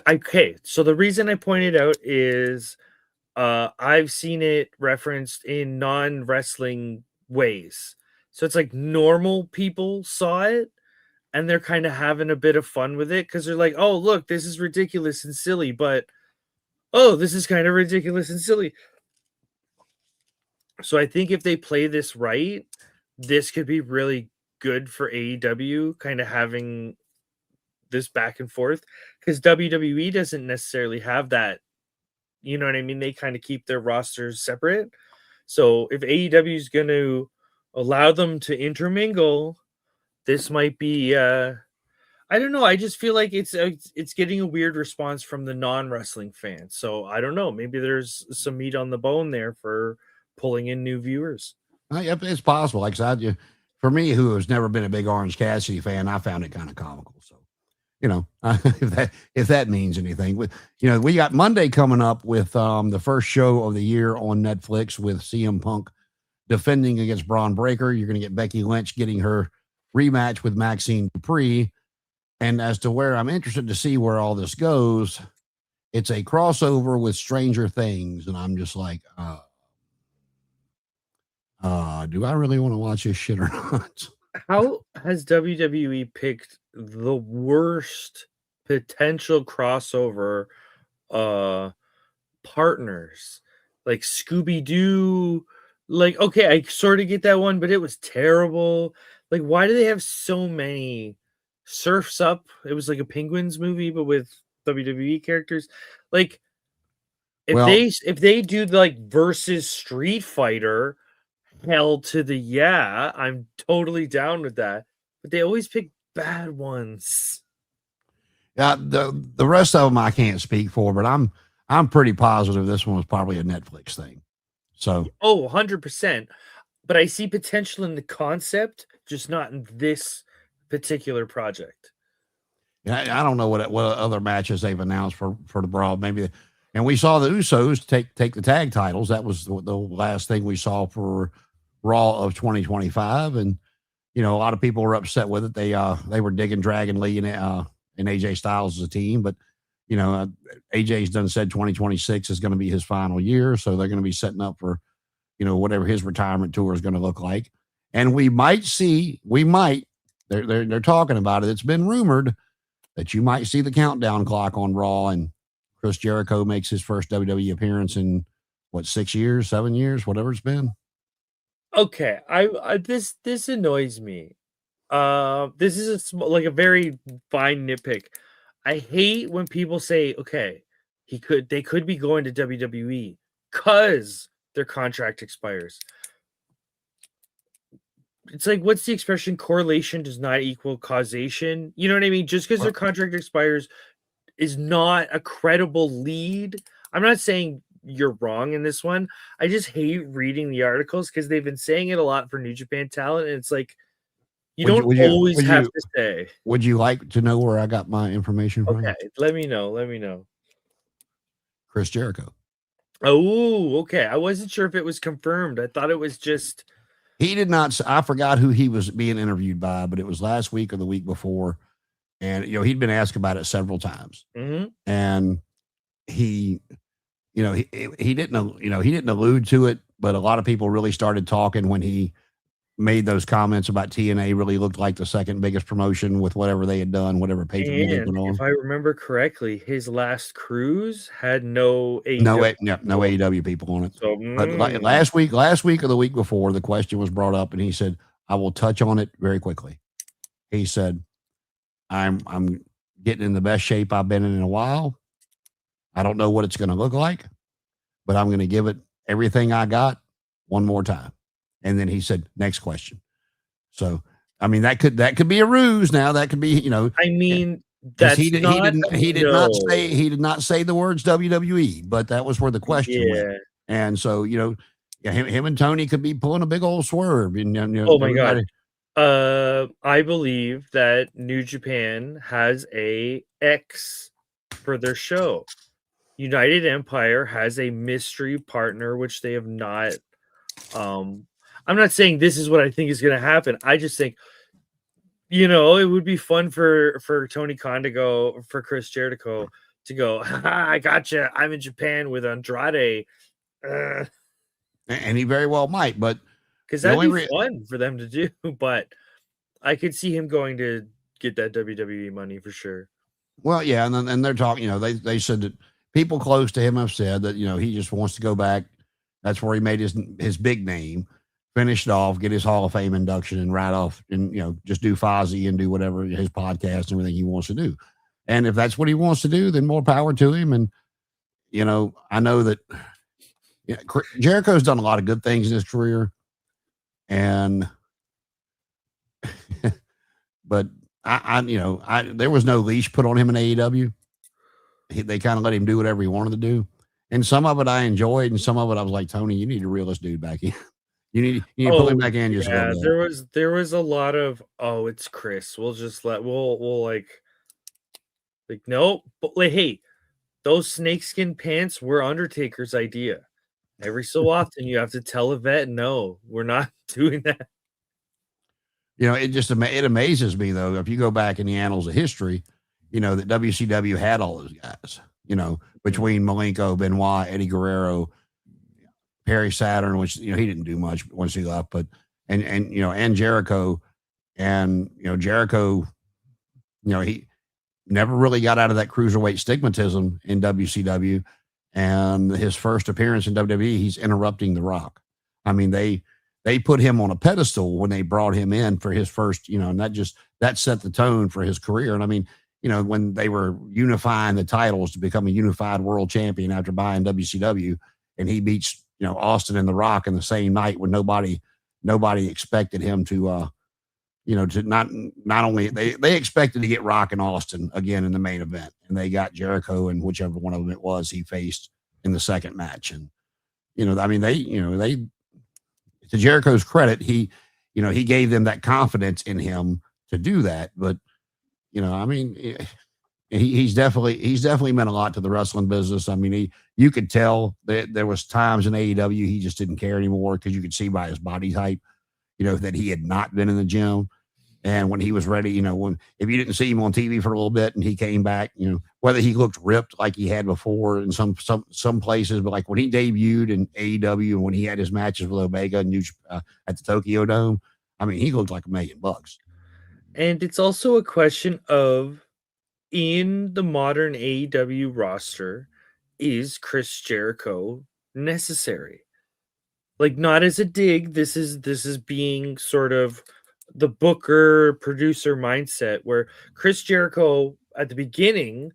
okay. So the reason I pointed out is I've seen it referenced in non-wrestling ways. So it's like normal people saw it, and they're kind of having a bit of fun with it because they're like, oh, look, this is ridiculous and silly, but oh, this is kind of ridiculous and silly. So I think if they play this right, this could be really good for AEW, kind of having this back and forth, because WWE doesn't necessarily have that. You know what I mean? They kind of keep their rosters separate. So if AEW is going to allow them to intermingle, this might be I don't know. I just feel like it's getting a weird response from the non-wrestling fans. So I don't know. Maybe there's some meat on the bone there for pulling in new viewers. Yep, it's possible. Like I said, for me, who has never been a big Orange Cassidy fan, I found it kind of comical. So, if that means anything. We got Monday coming up with the first show of the year on Netflix with CM Punk defending against Braun Breaker. You're going to get Becky Lynch getting her rematch with Maxine Dupree. And as to where I'm interested to see where all this goes, it's a crossover with Stranger Things. And I'm just like, do I really want to watch this shit or not? How has WWE picked the worst potential crossover partners? Like Scooby-Doo. Like, okay, I sort of get that one, but it was terrible. Like, why do they have so many? Surf's Up, it was like a Penguins movie, but with WWE characters. Like, if they do like versus Street Fighter, hell to the yeah, I'm totally down with that. But they always pick bad ones. Yeah, the rest of them I can't speak for, but I'm pretty positive this one was probably a Netflix thing. So 100%. But I see potential in the concept, just not in this particular project. Yeah, I don't know what other matches they've announced for the Brawl. Maybe, and we saw the Usos take the tag titles. That was the last thing we saw for Raw of 2025, and a lot of people were upset with it. They were digging Dragon Lee and AJ Styles as a team, but AJ's done said 2026 is going to be his final year, so they're going to be setting up for whatever his retirement tour is going to look like, and we might. They're talking about it. It's been rumored that you might see the countdown clock on Raw, and Chris Jericho makes his first WWE appearance in 6 years, 7 years, whatever it's been. Okay, I this annoys me. This is a very fine nitpick. I hate when people say, okay, they could be going to WWE because their contract expires. It's like, what's the expression? Correlation does not equal causation. You know what I mean? Just because their contract expires is not a credible lead. I'm not saying you're wrong in this one. I just hate reading the articles because they've been saying it a lot for New Japan talent. And it's like, you don't always have to say. Would you like to know where I got my information from? Okay, let me know. Chris Jericho. Oh, okay. I wasn't sure if it was confirmed. I thought it was just... He did not. I forgot who he was being interviewed by, but it was last week or the week before. and he'd been asked about it several times, mm-hmm. and he didn't he didn't allude to it, but a lot of people really started talking when he made those comments about TNA really looked like the second biggest promotion with whatever they had done, whatever pay-per-view they put on. If I remember correctly, his last cruise had no AEW people on it. So, but last week or the week before, the question was brought up, and he said, "I will touch on it very quickly." He said, "I'm getting in the best shape I've been in a while. I don't know what it's going to look like, but I'm going to give it everything I got one more time." And then he said, "Next question." So, I mean, that could be a ruse. Now that could be, I mean, that's he did not say the words WWE, but that was where the question went. And so, him and Tony could be pulling a big old swerve. And, oh my God. I believe that New Japan has a X for their show. United Empire has a mystery partner, which they have not. I'm not saying this is what I think is going to happen. I just think, it would be fun for Tony Khan to go, for Chris Jericho to go, I gotcha. I'm in Japan with Andrade. And he very well might, but because that'd be fun for them to do. But I could see him going to get that WWE money for sure. Well, yeah, and they're talking. They said that people close to him have said that he just wants to go back. That's where he made his big name, finish it off, get his Hall of Fame induction, and ride off, and just do Fozzy and do whatever his podcast and everything he wants to do. And if that's what he wants to do, then more power to him. And I know that Jericho's done a lot of good things in his career, and but there was no leash put on him in AEW. They kind of let him do whatever he wanted to do, and some of it I enjoyed, and some of it I was like, Tony, you need to reel this dude back in. You need to pull him back in just a little bit. There was a lot of, it's Chris. We'll just we'll like nope. But hey, those snakeskin pants were Undertaker's idea. Every so often you have to tell a vet, no, we're not doing that. It amazes me though, if you go back in the annals of history, that WCW had all those guys, between Malenko, Benoit, Eddie Guerrero, Perry Saturn, which, he didn't do much once he left, but, and Jericho, and, Jericho, he never really got out of that cruiserweight stigmatism in WCW. And his first appearance in WWE, he's interrupting The Rock. I mean, they put him on a pedestal when they brought him in for his first, and that set the tone for his career. And I mean, when they were unifying the titles to become a unified world champion after buying WCW, and he beats, Austin and The Rock in the same night when nobody expected him to, to not only they expected to get Rock and Austin again in the main event, and they got Jericho and whichever one of them it was he faced in the second match. And, I mean, they to Jericho's credit, he gave them that confidence in him to do that. But, I mean, he's definitely meant a lot to the wrestling business. I mean, you could tell that there was times in AEW he just didn't care anymore, because you could see by his body type, that he had not been in the gym. And when he was ready, if you didn't see him on TV for a little bit and he came back, whether he looked ripped like he had before in some places, but like when he debuted in AEW and when he had his matches with Omega and at the Tokyo Dome, I mean, he looked like $1 million. And it's also a question of, in the modern AEW roster, is Chris Jericho necessary? Like, not as a dig. This is being sort of the booker producer mindset, where Chris Jericho at the beginning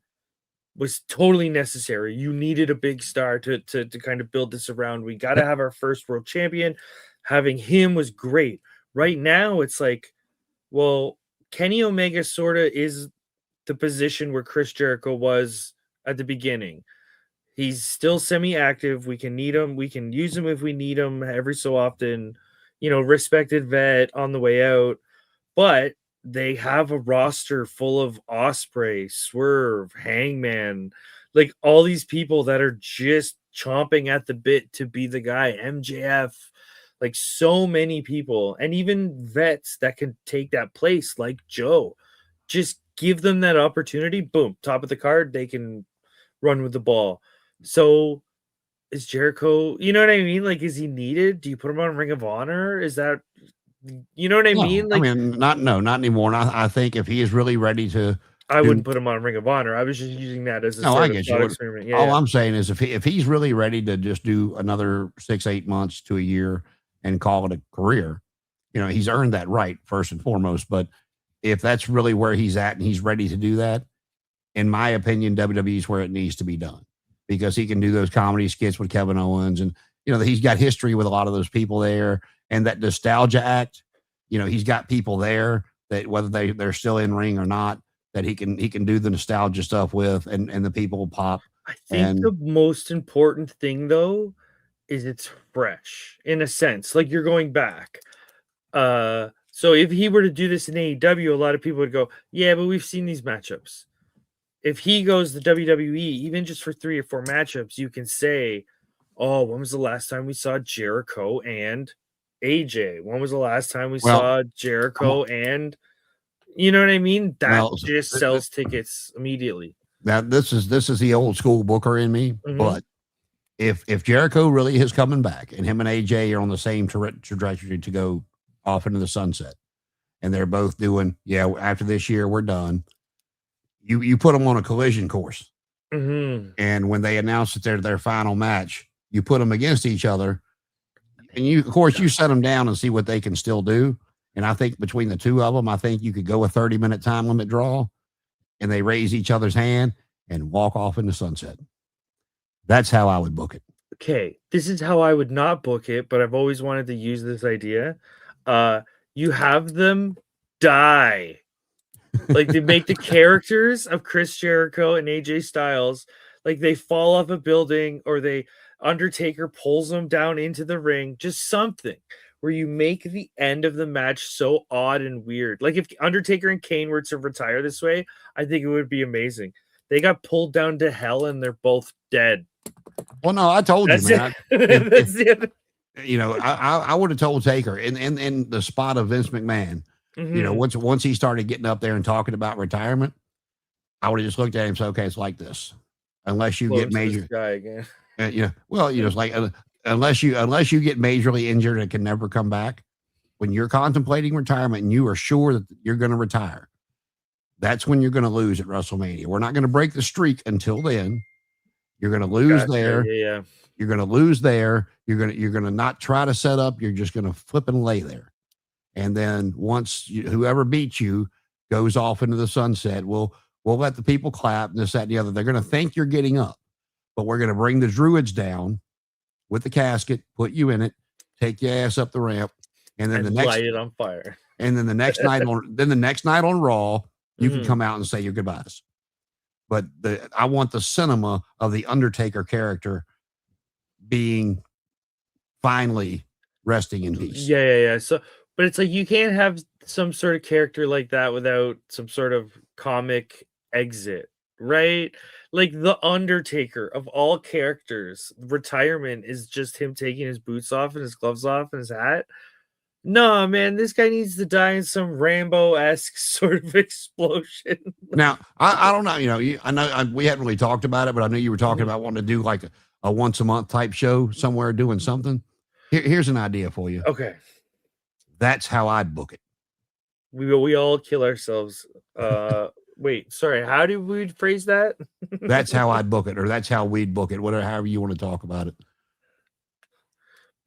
was totally necessary. You needed a big star to kind of build this around. We got to have our first world champion. Having him was great. Right now, it's like, well, Kenny Omega sort of is the position where Chris Jericho was at the beginning. He's still semi-active. We can need him. We can use him if we need him every so often. Respected vet on the way out. But they have a roster full of Ospreay, Swerve, Hangman, like all these people that are just chomping at the bit to be the guy. MJF, like so many people, and even vets that can take that place, like Joe. Just give them that opportunity, boom, top of the card, they can run with the ball. So is Jericho, you know what I mean? Like, is he needed? Do you put him on Ring of Honor? Is that, you know what I mean? Like, I mean, not anymore. And I think if he is really ready to, I wouldn't put him on Ring of Honor. I was just using that as a sort of thought experiment. Yeah, all I'm saying is if he's really ready to just do another 6-8 months to a year and call it a career, you know, he's earned that right first and foremost. But if that's really where he's at and he's ready to do that, in my opinion, WWE is where it needs to be done, because he can do those comedy skits with Kevin Owens, and you know, he's got history with a lot of those people there, and that nostalgia act, you know, he's got people there that whether they're still in ring or not, that he can do the nostalgia stuff with, and the people will pop. I think the most important thing though is it's fresh in a sense, like you're going back. So if he were to do this in AEW, a lot of people would go, yeah, but we've seen these matchups. If he goes to WWE, even just for 3 or 4 matchups, you can say, oh, when was the last time we saw Jericho and AJ? When was the last time we saw Jericho and, you know what I mean? That just sells tickets immediately. Now this is the old school booker in me, but if Jericho really is coming back and him and AJ are on the same trajectory to go off into the sunset, and they're both doing, after this year we're done, you put them on a collision course, and when they announce that they're their final match, you put them against each other, and you set them down and see what they can still do. And I think between the two of them, I think you could go a 30-minute time limit draw, and they raise each other's hand and walk off into sunset. That's how I would book it. Okay, this is how I would not book it, but I've always wanted to use this idea. You have them die. Like, they make the characters of Chris Jericho and AJ Styles, like they fall off a building, or Undertaker pulls them down into the ring, just something where you make the end of the match so odd and weird. Like if Undertaker and Kane were to retire this way, I think it would be amazing. They got pulled down to hell and they're both dead. Well, no, I told you, man. You know, I would have told Taker in the spot of Vince McMahon. You know, once he started getting up there and talking about retirement, I would have just looked at him and said, okay, it's like this. Unless you get major guy again. It's like unless you get majorly injured and can never come back, when you're contemplating retirement and you are sure that you're going to retire, that's when you're going to lose at WrestleMania. We're not going to break the streak until then. You're going to lose there. Yeah. You're going to lose there. You're going to not try to set up. You're just going to flip and lay there. And then once whoever beats you goes off into the sunset, we'll let the people clap and this, that, and the other. They're going to think you're getting up, but we're going to bring the Druids down with the casket, put you in it, take your ass up the ramp, and then light it on fire. And then the next night on Raw, you can come out and say your goodbyes. But I want the cinema of the Undertaker character being finally resting in peace. Yeah. So, but it's like you can't have some sort of character like that without some sort of comic exit, right? Like the Undertaker of all characters, retirement is just him taking his boots off and his gloves off and his hat. No, man, this guy needs to die in some Rambo-esque sort of explosion. Now, I don't know. You know, I know we hadn't really talked about it, but I know you were talking about wanting to do like a once a month type show somewhere doing something. Here's an idea for you. Okay. That's how I'd book it. We all kill ourselves. Wait, sorry. How do we phrase that? That's how I'd book it, or that's how we'd book it. Whatever, however you want to talk about it.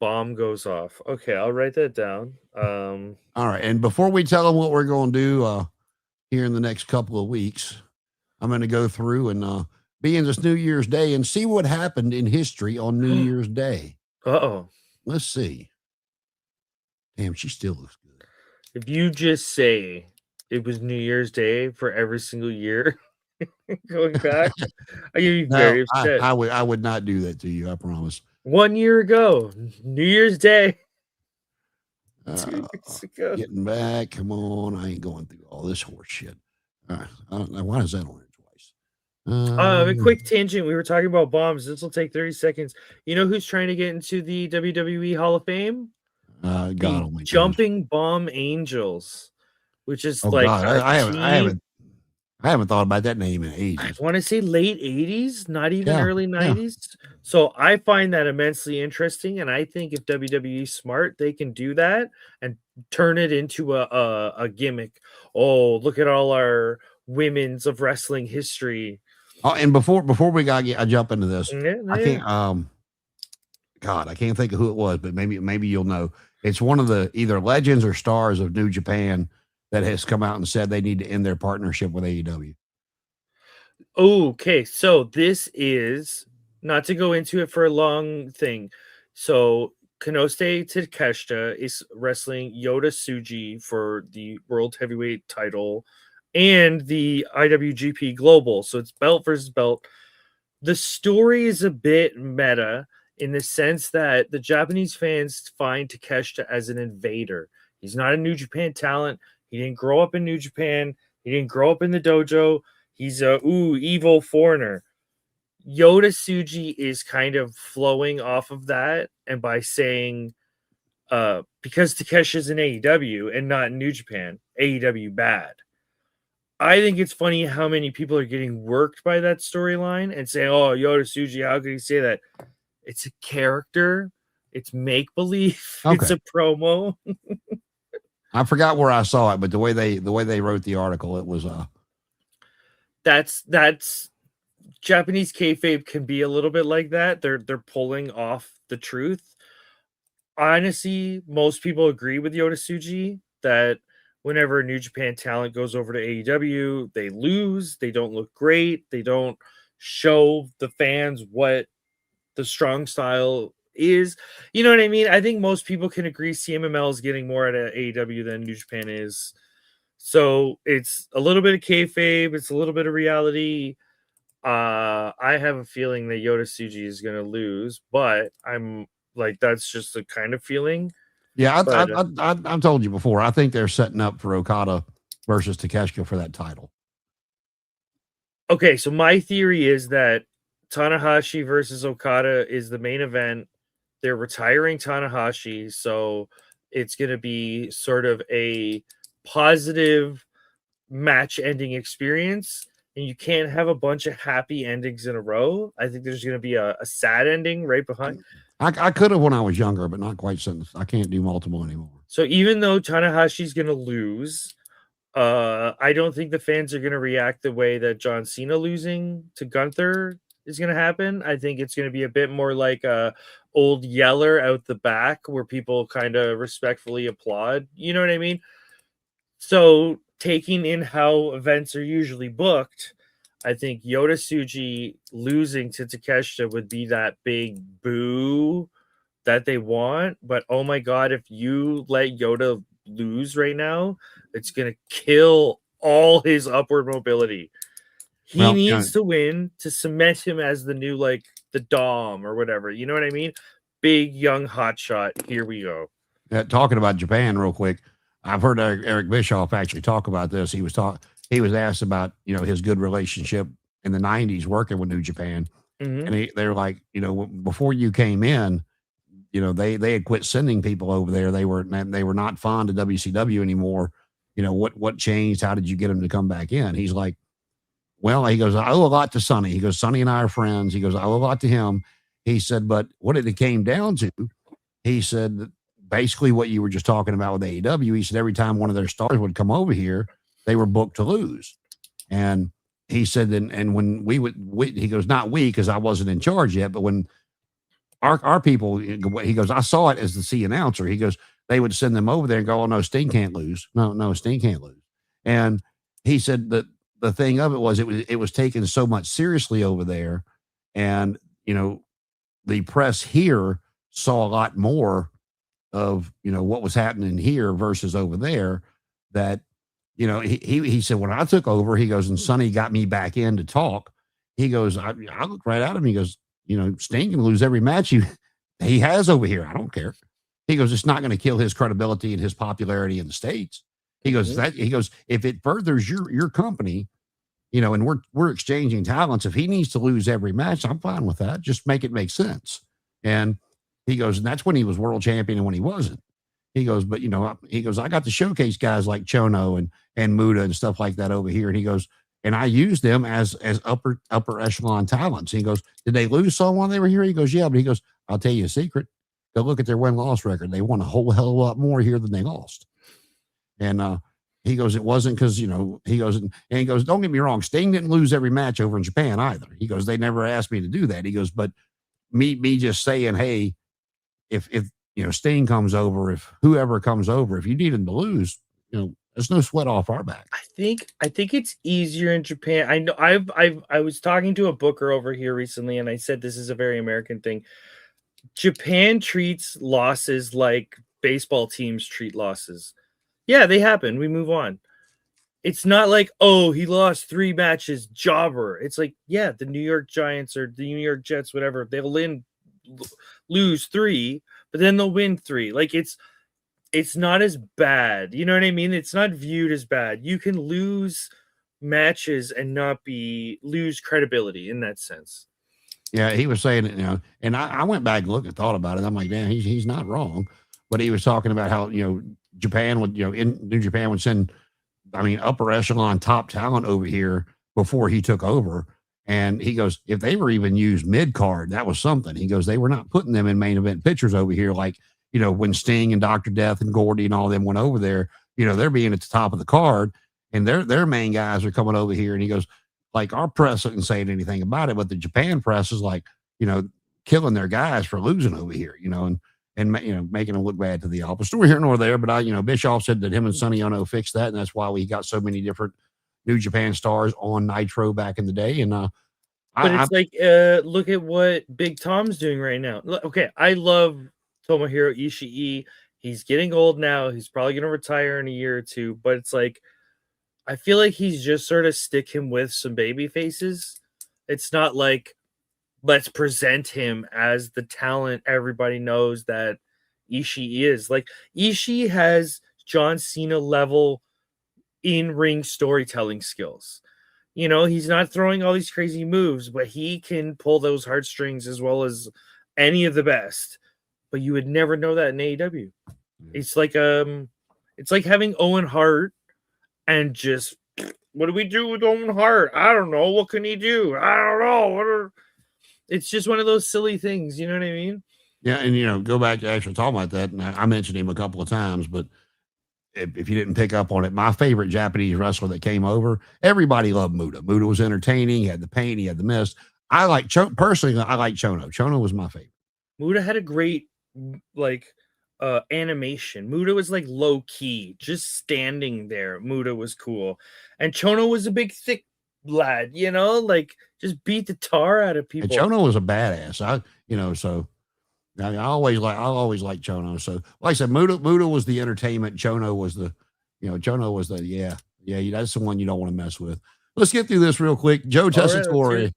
Bomb goes off. Okay, I'll write that down. All right, and before we tell them what we're going to do here in the next couple of weeks, I'm going to go through and be in this New Year's Day and see what happened in history on New Year's Day. Uh-oh. Let's see. Damn, she still looks good. If you just say it was New Year's Day for every single year going back, I would be very upset. I would not do that to you, I promise. 1 year ago, New Year's Day. 2 years ago. Getting back. Come on. I ain't going through all this horse shit. I don't know. Why is that on there twice? A quick tangent. We were talking about bombs. This will take 30 seconds. You know who's trying to get into the WWE Hall of Fame? Jumping Bomb Angels, which is I haven't I haven't thought about that name in ages. I want to say late 80s, not even early 90s. Yeah. So I find that immensely interesting. And I think if WWE's smart, they can do that and turn it into a gimmick. Oh, look at all our women's of wrestling history. Oh, and before we I jump into this, I can't God, I can't think of who it was, but maybe you'll know. It's one of the either legends or stars of New Japan that has come out and said they need to end their partnership with AEW. Okay, so this is not to go into it for a long thing. So Konosuke Takeshita is wrestling Yota Tsuji for the World Heavyweight title and the IWGP Global. So it's belt versus belt. The story is a bit meta in the sense that the Japanese fans find Takeshita as an invader. He's not a New Japan talent. He didn't grow up in New Japan. He didn't grow up in the dojo. He's a evil foreigner. Yota Tsuji is kind of flowing off of that, and by saying, because Takeshi's in AEW and not in New Japan, AEW bad. I think it's funny how many people are getting worked by that storyline and saying, "Oh, Yota Tsuji, how could he say that?" It's a character. It's make believe. Okay. It's a promo. I forgot where I saw it, but the way they wrote the article, it was That's Japanese kayfabe can be a little bit like that. They're pulling off the truth. Honestly, most people agree with Yota Tsuji that whenever a New Japan talent goes over to AEW, they lose. They don't look great. They don't show the fans what the strong style is. You know what I mean? I think most people can agree CMML is getting more out of AEW than New Japan is. So it's a little bit of kayfabe. It's a little bit of reality. I have a feeling that Yota Tsuji is going to lose, but I'm like, that's just the kind of feeling. Yeah, I've told you before. I think they're setting up for Okada versus Takeshita for that title. Okay, so my theory is that Tanahashi versus Okada is the main event. They're retiring Tanahashi, so it's going to be sort of a positive match-ending experience, and you can't have a bunch of happy endings in a row. I think there's going to be a sad ending right behind. I could have when I was younger, but not quite since. I can't do multiple anymore. So even though Tanahashi's going to lose, I don't think the fans are going to react the way that John Cena losing to Gunther is going to happen. I think it's going to be a bit more like a old Yeller out the back where people kind of respectfully applaud. You know what I mean? So taking in how events are usually booked, I think Yota Tsuji losing to Takeshita would be that big boo that they want. But oh my God, if you let Yota lose right now, it's going to kill all his upward mobility. He needs to win to cement him as the new, like, the Dom or whatever. You know what I mean? Big, young, hotshot. Here we go. Talking about Japan real quick. I've heard Eric Bischoff actually talk about this. He was asked about, his good relationship in the 90s working with New Japan. Mm-hmm. And they're like, before you came in, they had quit sending people over there. They were not fond of WCW anymore. What changed? How did you get them to come back in? He's like, well, he goes, I owe a lot to Sonny. He goes, Sonny and I are friends. He goes, I owe a lot to him. He said, but what it came down to, he said, basically what you were just talking about with AEW, he said every time one of their stars would come over here, they were booked to lose. And he said, and when he goes, not we, because I wasn't in charge yet, but when our people, he goes, I saw it as the C announcer. He goes, they would send them over there and go, oh, no, Sting can't lose. No, Sting can't lose. And he said that the thing of it was taken so much seriously over there. And, the press here saw a lot more of, what was happening here versus over there that, he said, when I took over, he goes, and Sonny got me back in to talk. He goes, I looked right at him. He goes, Sting can lose every match he has over here. I don't care. He goes, it's not going to kill his credibility and his popularity in the States. He goes, if it furthers your company, and we're exchanging talents, if he needs to lose every match, I'm fine with that. Just make it make sense. And he goes, and that's when he was world champion and when he wasn't. He goes, but he goes, I got to showcase guys like Chono and Muda and stuff like that over here. And he goes, and I used them as upper echelon talents. He goes, did they lose some while they were here? He goes, yeah, but he goes, I'll tell you a secret. Go look at their win-loss record. They won a whole hell of a lot more here than they lost. And he goes, it wasn't because, he goes, don't get me wrong, Sting didn't lose every match over in Japan either. He goes, they never asked me to do that. He goes, but me just saying, hey, if Sting comes over, if whoever comes over, if you need him to lose, there's no sweat off our back. I think it's easier in Japan. I know I was talking to a booker over here recently, and I said this is a very American thing. Japan treats losses like baseball teams treat losses. Yeah, they happen. We move on. It's not like, oh, he lost 3 matches, jobber. It's like, yeah, the New York Giants or the New York Jets, whatever, they'll lose 3, but then they'll win 3. Like it's not as bad. You know what I mean? It's not viewed as bad. You can lose matches and not lose credibility in that sense. Yeah, he was saying it, and I went back and looked and thought about it. I'm like, man, he's not wrong. But he was talking about how, Japan would, in New Japan would send, upper echelon top talent over here before he took over. And he goes, if they were even used mid card, that was something. He goes, they were not putting them in main event pictures over here. Like, when Sting and Dr. Death and Gordy and all them went over there, they're being at the top of the card and their main guys are coming over here. And he goes, like, our press isn't saying anything about it, but the Japan press is like, killing their guys for losing over here, and making them look bad to the office. Story here nor there, but Bischoff said that him and Sonny Ono fixed that, and that's why we got so many different New Japan stars on Nitro back in the day. And look at what Big Tom's doing right now. Okay, I love Tomohiro Ishii. He's getting old now. He's probably going to retire in a year or two, but it's like, I feel like he's just sort of stick him with some baby faces. It's not like, let's present him as the talent everybody knows that Ishii is. Like, Ishii has John Cena level in-ring storytelling skills. He's not throwing all these crazy moves, but he can pull those heartstrings as well as any of the best. But you would never know that in AEW. It's like having Owen Hart and just, what do we do with Owen Hart? I don't know. What can he do? I don't know. It's just one of those silly things. You know what I mean? Yeah. And, go back to actually talking about that. And I mentioned him a couple of times, but if you didn't pick up on it, my favorite Japanese wrestler that came over, everybody loved Muta. Muta was entertaining. He had the pain. He had the mist. Personally, I like Chono. Chono was my favorite. Muta had a great, animation. Muta was like low key, just standing there. Muta was cool. And Chono was a big, thick lad, just beat the tar out of people. And Chono was a badass. I always like Chono. So, like I said, Muta was the entertainment. Chono was the that's the one you don't want to mess with. Let's get through this real quick. Joe Tessitore.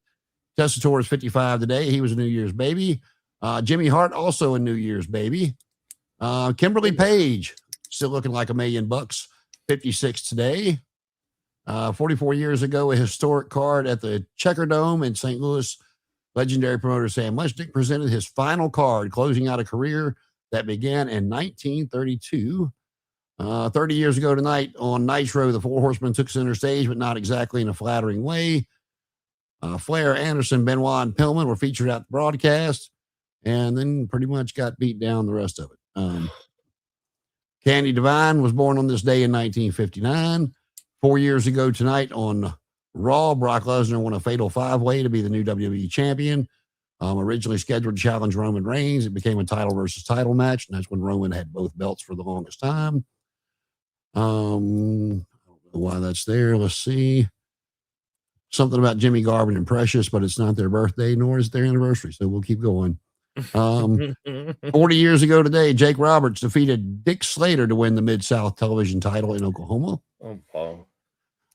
Tessitore is 55 today. He was a New Year's baby. Jimmy Hart also a New Year's baby. Kimberly Page still looking like $1 million, 56 today. 44 years ago, a historic card at the Checker Dome in St. Louis. Legendary promoter Sam Mushnick presented his final card, closing out a career that began in 1932. 30 years ago tonight on Nitro, the Four Horsemen took center stage, but not exactly in a flattering way. Flair, Anderson, Benoit, and Pillman were featured at the broadcast, and then pretty much got beat down the rest of it. Candy Devine was born on this day in 1959. 4 years ago tonight on Raw, Brock Lesnar won a fatal 5-way to be the new WWE champion. Originally scheduled to challenge Roman Reigns. It became a title versus title match, and that's when Roman had both belts for the longest time. I don't know why that's there. Let's see. Something about Jimmy Garvin and Precious, but it's not their birthday, nor is it their anniversary, so we'll keep going. 40 years ago today, Jake Roberts defeated Dick Slater to win the Mid-South television title in Oklahoma.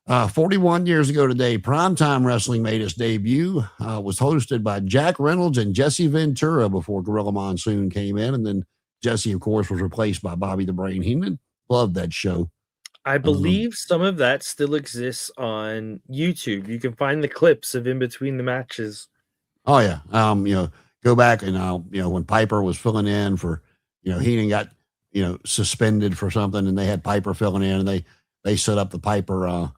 41 years ago today, Primetime Wrestling made its debut. Was hosted by Jack Reynolds and Jesse Ventura before Gorilla Monsoon came in, and then Jesse, of course, was replaced by Bobby the Brain Heenan. Loved that show. I believe some of that still exists on YouTube. You can find the clips of in between the matches. Oh yeah. Go back and when Piper was filling in for, Heenan got, suspended for something, and they had Piper filling in, and they set up the Piper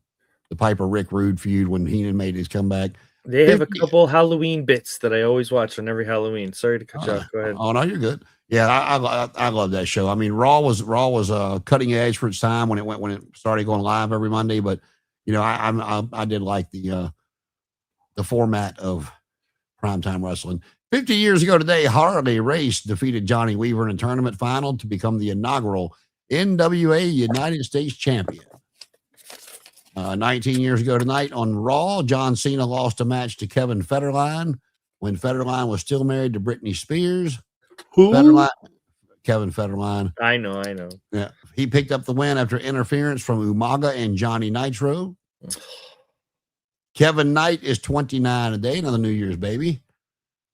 Piper Rick Rude feud when Heenan made his comeback. They have a couple Halloween bits that I always watch on every Halloween. Sorry to cut you off. Go ahead. Oh no, you're good. Yeah, I love that show. I mean, Raw was cutting edge for its time when it started going live every Monday. But I did like the format of primetime wrestling. 50 years ago today, Harley Race defeated Johnny Weaver in a tournament final to become the inaugural NWA United States champion. 19 years ago tonight on Raw, John Cena lost a match to Kevin Federline when Federline was still married to Britney Spears. Who? Kevin Federline. I know. Yeah. He picked up the win after interference from Umaga and Johnny Nitro. Kevin Knight is 29 today, another New Year's baby.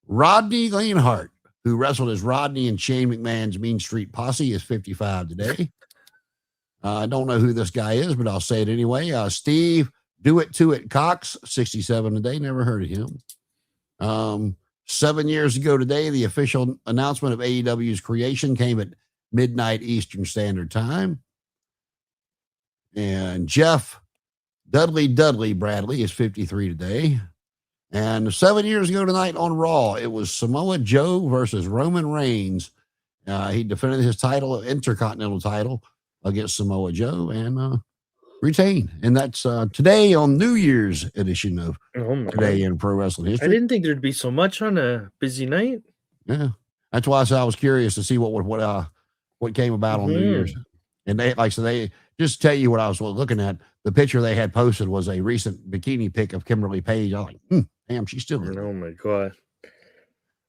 Rodney Leonhardt, who wrestled as Rodney in Shane McMahon's Mean Street Posse, is 55 today. I don't know who this guy is, but I'll say it anyway. Steve Do It To It Cox, 67 today. Never heard of him. 7 years ago today, the official announcement of AEW's creation came at midnight Eastern Standard Time. And Jeff Dudley Bradley is 53 today. And 7 years ago tonight on Raw, it was Samoa Joe versus Roman Reigns. He defended his title, Intercontinental title, against Samoa Joe and retained. And that's today on New Year's edition of Today in Pro Wrestling History. I didn't think there'd be so much on a busy night. Yeah, that's why I was curious to see what came about on New Year's. And they just tell you what I was looking at. The picture they had posted was a recent bikini pic of Kimberly Page. I was like, damn, she's still in. Oh my god.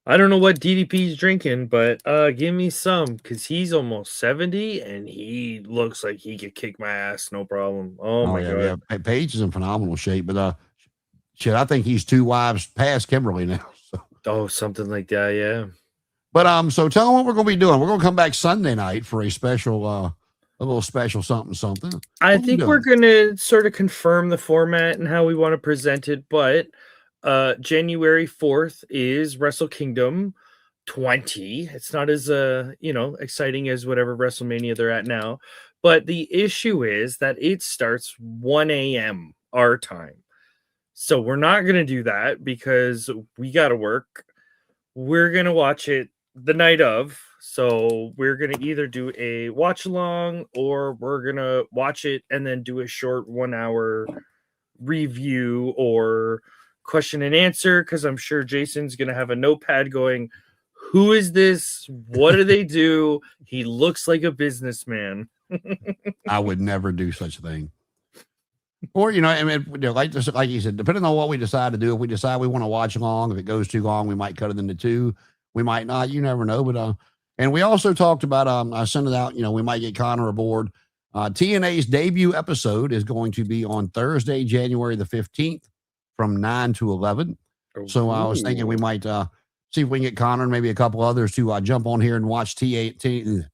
I don't know what DDP's drinking, but give me some, because he's almost 70 and he looks like he could kick my ass, no problem. Oh my god. Yeah. Page is in phenomenal shape, but I think he's 2 wives past Kimberly now. So. Oh, something like that, yeah. But so tell them what we're gonna be doing. We're gonna come back Sunday night for a special a little special something. I think we're gonna sort of confirm the format and how we want to present it, but January 4th is Wrestle Kingdom 20. It's not as exciting as whatever WrestleMania they're at now, but the issue is that it starts 1 a.m. our time. So we're not going to do that because we got to work. We're going to watch it the night of. So we're going to either do a watch along or we're going to watch it and then do a short 1 hour review or question and answer, because I'm sure Jason's going to have a notepad going, who is this? What do they do? He looks like a businessman. I would never do such a thing. Or, like you said, depending on what we decide to do, if we decide we want to watch along, if it goes too long, we might cut it into 2. We might not. You never know. But and we also talked about, I sent it out, we might get Connor aboard. TNA's debut episode is going to be on Thursday, January the 15th. From 9 to 11. So I was thinking we might see if we can get Connor and maybe a couple others to jump on here and watch TNA's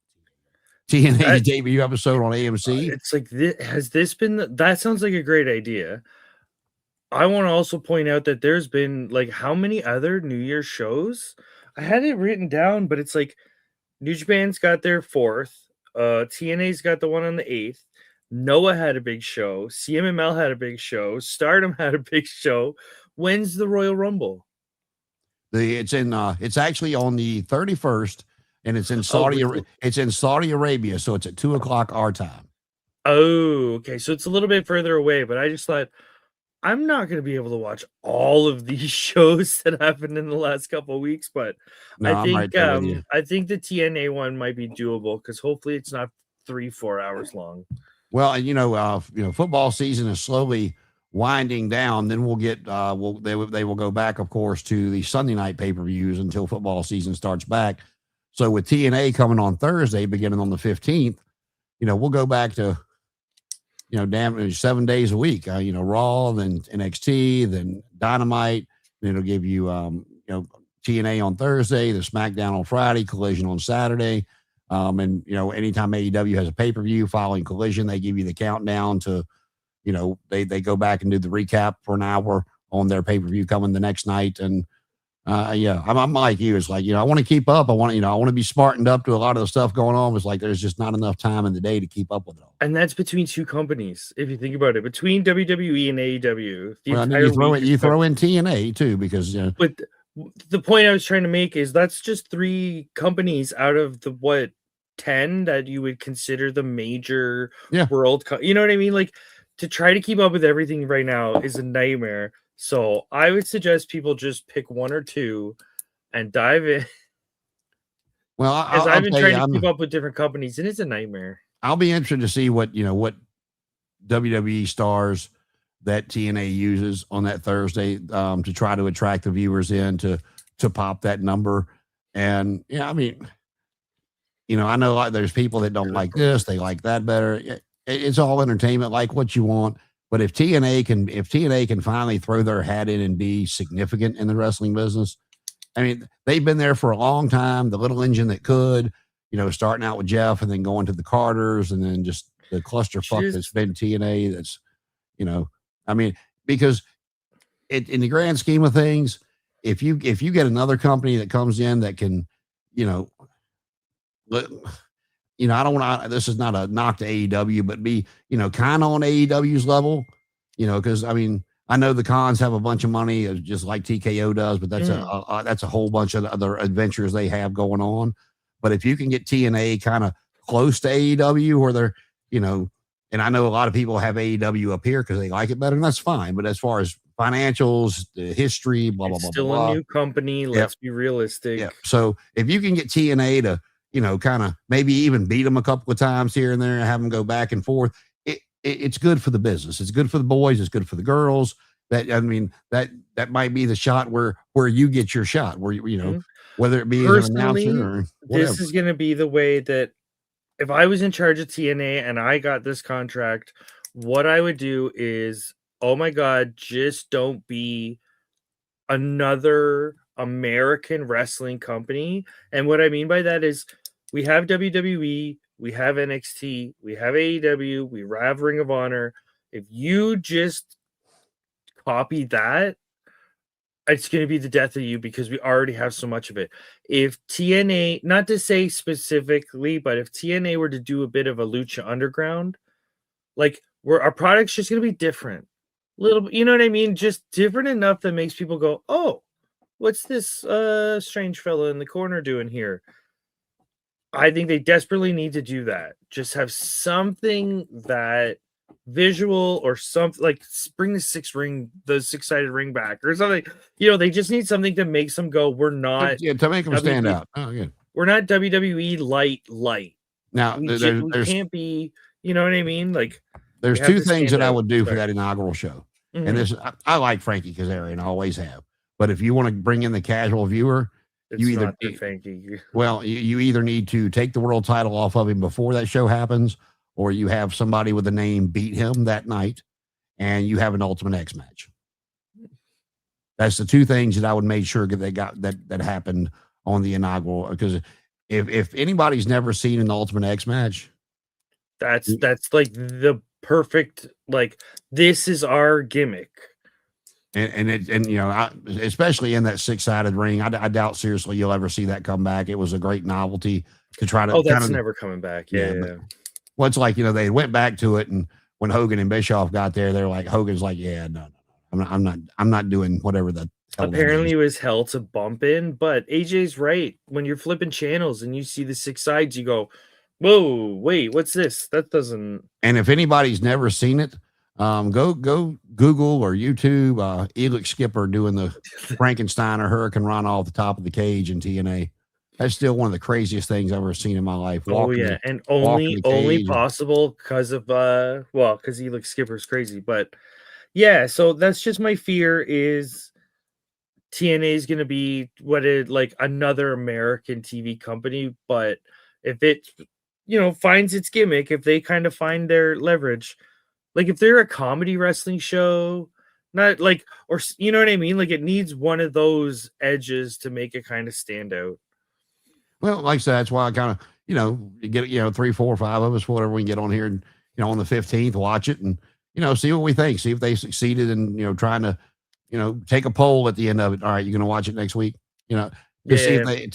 debut episode on AMC. It's like, has this been, that sounds like a great idea. I want to also point out that there's been like how many other New Year's shows? I had it written down, but it's like New Japan's got their 4th. TNA's got the one on the 8th. Noah had a big show. CMML had a big show. Stardom had a big show. When's the Royal Rumble? It's actually on the 31st, and it's in Saudi. It's in Saudi Arabia, so it's at 2:00 our time. Oh, okay. So it's a little bit further away, but I just thought I'm not going to be able to watch all of these shows that happened in the last couple of weeks. But no, I think I think the TNA one might be doable because hopefully it's not 3-4 hours long. Well, football season is slowly winding down. Then we'll get they will go back, of course, to the Sunday night pay-per-views until football season starts back. So with TNA coming on Thursday, beginning on the 15th, we'll go back to 7 days a week. Raw, then NXT, then Dynamite. Then it'll give you TNA on Thursday, the SmackDown on Friday, Collision on Saturday. And anytime AEW has a pay-per-view following Collision, they give you the countdown to, they go back and do the recap for an hour on their pay-per-view coming the next night. And Yeah, I'm like you. It's like, I want to keep up. I want to be smartened up to a lot of the stuff going on. It's like there's just not enough time in the day to keep up with it all. And that's between two companies, if you think about it, between WWE and AEW. Well, you throw in TNA too, because But the point I was trying to make is that's just 3 companies out of the 10 that you would consider the major world. You know what I mean? Like, to try to keep up with everything right now is a nightmare. So I would suggest people just pick 1 or 2 and dive in. Well, I've been trying to keep up with different companies, and it's a nightmare. I'll be interested to see what WWE stars that TNA uses on that Thursday to try to attract the viewers in to pop that number. And I mean, I know like there's people that don't like this, they like that better. It's all entertainment, like what you want. But if TNA can finally throw their hat in and be significant in the wrestling business, I mean, they've been there for a long time. The little engine that could, starting out with Jeff and then going to the Carters and then just the clusterfuck that's been TNA. That's, I mean, because in the grand scheme of things, if you get another company that comes in that can, I don't want to, this is not a knock to AEW, but be, kind of on AEW's level, because I mean, I know the Cons have a bunch of money just like TKO does, but that's that's a whole bunch of other adventures they have going on. But if you can get TNA kind of close to AEW where they're, and I know a lot of people have AEW up here because they like it better, and that's fine. But as far as financials, the history, blah, blah, blah, still blah, a new company. Let's be realistic. Yeah. So if you can get TNA to, kind of maybe even beat them a couple of times here and there and have them go back and forth, it's good for the business. It's good for the boys. It's good for the girls. That might be the shot where you get your shot, where whether it be as an announcer or whatever. This is going to be the way that if I was in charge of TNA and I got this contract, what I would do is, oh my God, just don't be another American wrestling company. And what I mean by that is we have WWE, we have NXT, we have AEW, we have Ring of Honor. If you just copy that, it's going to be the death of you because we already have so much of it. If TNA, not to say specifically, but if TNA were to do a bit of a Lucha Underground, like our product's just going to be different. Little, you know what I mean? Just different enough that makes people go, oh, what's this strange fella in the corner doing here? I think they desperately need to do that. Just have something that visual or something, like bring the six-sided ring back or something. They just need something to make them go, we're not to make them stand out. Oh, yeah. We're not WWE light. Now we can't be, you know what I mean? Like, there's 2 things that I would do for that inaugural show. Mm-hmm. And this, I like Frankie Kazarian, I always have. But if you want to bring in the casual viewer, you either need to take the world title off of him before that show happens, or you have somebody with a name beat him that night, and you have an Ultimate X match. That's the 2 things that I would make sure they got that happened on the inaugural. Because if anybody's never seen an Ultimate X match, that's like the perfect, like, this is our gimmick. And especially in that 6-sided ring, I doubt seriously you'll ever see that come back. It was a great novelty to try to. Oh, that's never coming back. Yeah. Well, it's like, they went back to it, and when Hogan and Bischoff got there, they're like, Hogan's like, yeah, no, I'm not doing whatever the hell. Apparently it was hell to bump in, but AJ's right. When you're flipping channels and you see the 6 sides, you go, whoa, wait, what's this? That doesn't. And if anybody's never seen it, go Google or YouTube Elix Skipper doing the Frankenstein or Hurricane Run off the top of the cage in TNA. That's still one of the craziest things I've ever seen in my life. And only possible because of because Elix Skipper's crazy. But yeah, so that's just my fear is TNA is going to be like another American TV company. But if it finds its gimmick, if they kind of find their leverage. Like if they're a comedy wrestling show, not like, or you know what I mean? Like it needs one of those edges to make it kind of stand out. Well, like I said, that's why I kind of, get, 3, 4, 5 of us, whatever we can get on here and, on the 15th, watch it and, see what we think, see if they succeeded in, trying to take a poll at the end of it. All right, you're going to watch it next week, to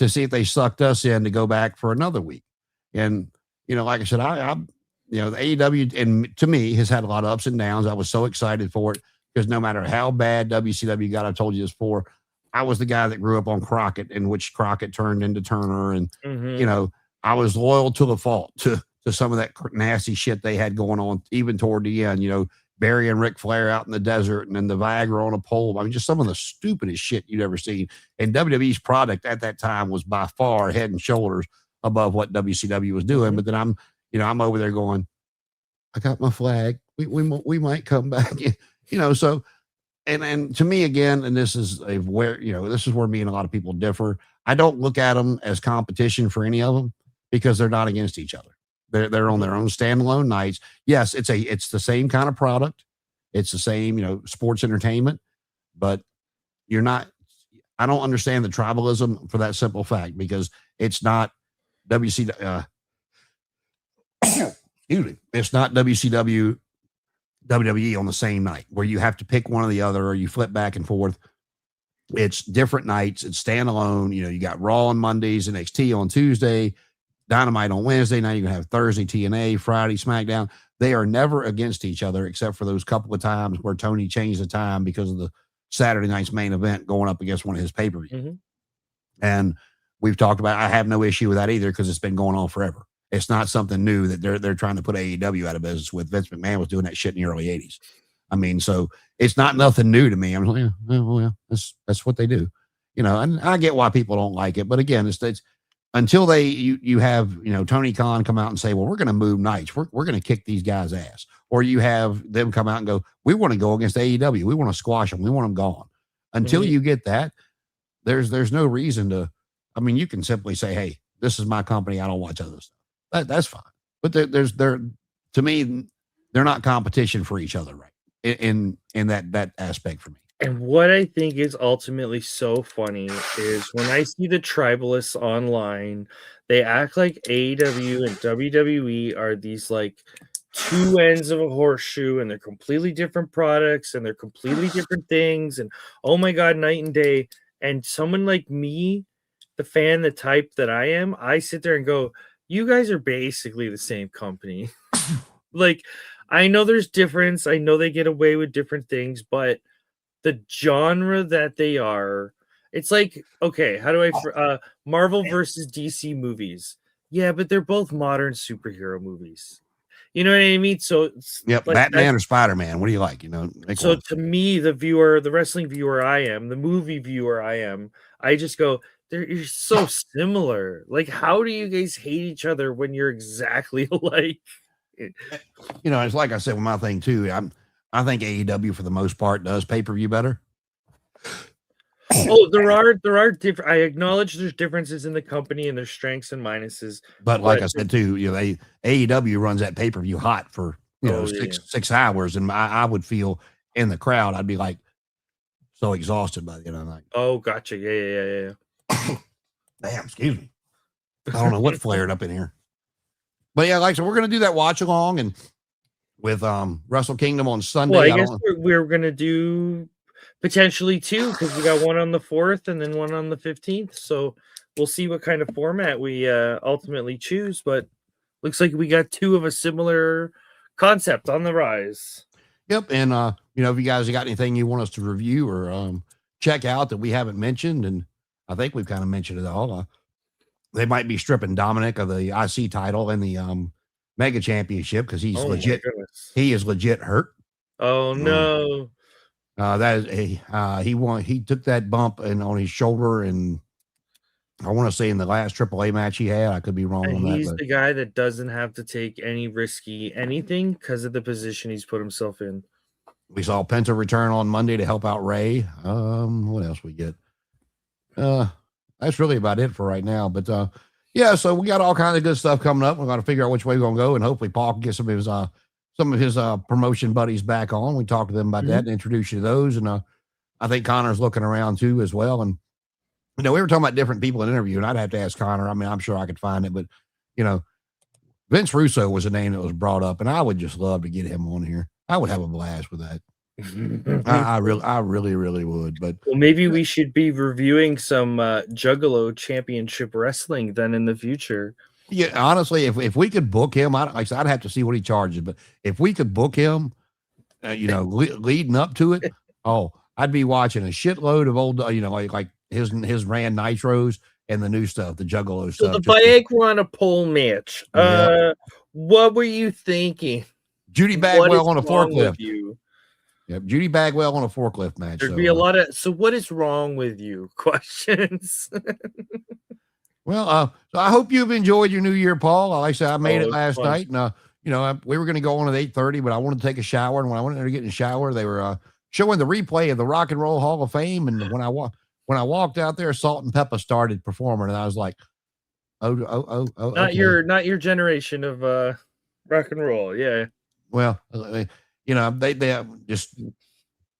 see if they sucked us in to go back for another week. And, like I said, the AEW, and to me, has had a lot of ups and downs. I was so excited for it because no matter how bad WCW got, I've told you this before, I was the guy that grew up on Crockett, in which Crockett turned into Turner. And, I was loyal to the fault to some of that nasty shit they had going on, even toward the end, Barry and Ric Flair out in the desert, and then the Viagra on a pole. I mean, just some of the stupidest shit you'd ever seen. And WWE's product at that time was by far head and shoulders above what WCW was doing. But then I'm over there going, I got my flag. We might come back, so, and to me again, and this is where me and a lot of people differ. I don't look at them as competition for any of them because they're not against each other. They're on their own standalone nights. Yes, it's the same kind of product. It's the same, sports entertainment, but I don't understand the tribalism for that simple fact, because it's not WCW. It's not WCW, WWE on the same night where you have to pick one or the other, or you flip back and forth. It's different nights. It's standalone. You got Raw on Mondays, NXT on Tuesday, Dynamite on Wednesday. Now you're going to have Thursday TNA, Friday SmackDown. They are never against each other, except for those couple of times where Tony changed the time because of the Saturday night's main event going up against one of his pay-per-views. And we've talked about, I have no issue with that either, because it's been going on forever. It's not something new that they're trying to put AEW out of business with. Vince McMahon was doing that shit in the early 80s. I mean, so it's not nothing new to me. I'm like, that's what they do, and I get why people don't like it. But again, it's until you have, Tony Khan come out and say, well, we're going to move nights. We're going to kick these guys' ass. Or you have them come out and go, we want to go against AEW. We want to squash them. We want them gone. Until you get that, there's no reason to, you can simply say, hey, this is my company. I don't watch other stuff. That's fine. But to me, they're not competition for each other, right? In that aspect for me. And what I think is ultimately so funny is when I see the tribalists online, they act like AEW and WWE are these like two ends of a horseshoe, and they're completely different products, and they're completely different things. And oh my God, night and day. And someone like me, the fan, the type that I am, I sit there and go, you guys are basically the same company. Like, I know there's difference. I know they get away with different things, but the genre that they are, it's like, okay, how do I, Marvel versus DC movies. Yeah, but they're both modern superhero movies. You know what I mean? So, yep, like Batman or Spider-Man. What do you like? So to me, the wrestling viewer I am, the movie viewer I am, I just go, you're so similar. Like, how do you guys hate each other when you're exactly alike? It's like I said with my thing too. I think AEW for the most part does pay-per-view better. Oh, there are different. I acknowledge there's differences in the company and there's strengths and minuses. But like I said too, AEW runs that pay-per-view hot for 6 hours, and I would feel in the crowd, I'd be like so exhausted by the end of the night. Oh, gotcha. Yeah. Damn, excuse me. I don't know what flared up in here. But yeah, like, so we're gonna do that watch along and with Wrestle Kingdom on Sunday. Well, I guess we're gonna do potentially two, because we got one on the 4th and then one on the 15th. So we'll see what kind of format we ultimately choose. But looks like we got two of a similar concept on the rise. Yep. And if you guys got anything you want us to review or check out that we haven't mentioned, and I think we've kind of mentioned it all. They might be stripping Dominic of the IC title and the Mega Championship, because he's legit. He is legit hurt. Oh no! That is he took that bump on his shoulder, and I want to say in the last AAA match he had. I could be wrong on that. He's the guy that doesn't have to take any risky anything because of the position he's put himself in. We saw Penta return on Monday to help out Ray. What else we get? That's really about it for right now. But yeah, so we got all kinds of good stuff coming up. We're going to figure out which way we're going to go, and hopefully Paul can get some of his promotion buddies back on. We talked to them about that and introduce you to those. And I think Connor's looking around too as well. And we were talking about different people in interview, and I'd have to ask Connor. I mean, I'm sure I could find it, but Vince Russo was a name that was brought up, and I would just love to get him on here. I would have a blast with that. I really would. But well, maybe we should be reviewing some Juggalo Championship Wrestling then in the future. Yeah, honestly, if we could book him, I'd have to see what he charges. But if we could book him, leading up to it, I'd be watching a shitload of old, like his brand Nitros and the new stuff, the Juggalo stuff. So the Viagra on a pole match. What were you thinking? Judy Bagwell on a forklift. Yep, Judy Bagwell on a forklift match. There'd be a lot of. So what is wrong with you? Questions. Well, so I hope you've enjoyed your New Year, Paul. Like I said, I made it last night, and we were going to go on at 8:30, but I wanted to take a shower, and when I went there to get in the shower, they were showing the replay of the Rock and Roll Hall of Fame, and when I walked out there, Salt and Peppa started performing, and I was like, oh, not your generation of rock and roll, yeah. Well, they just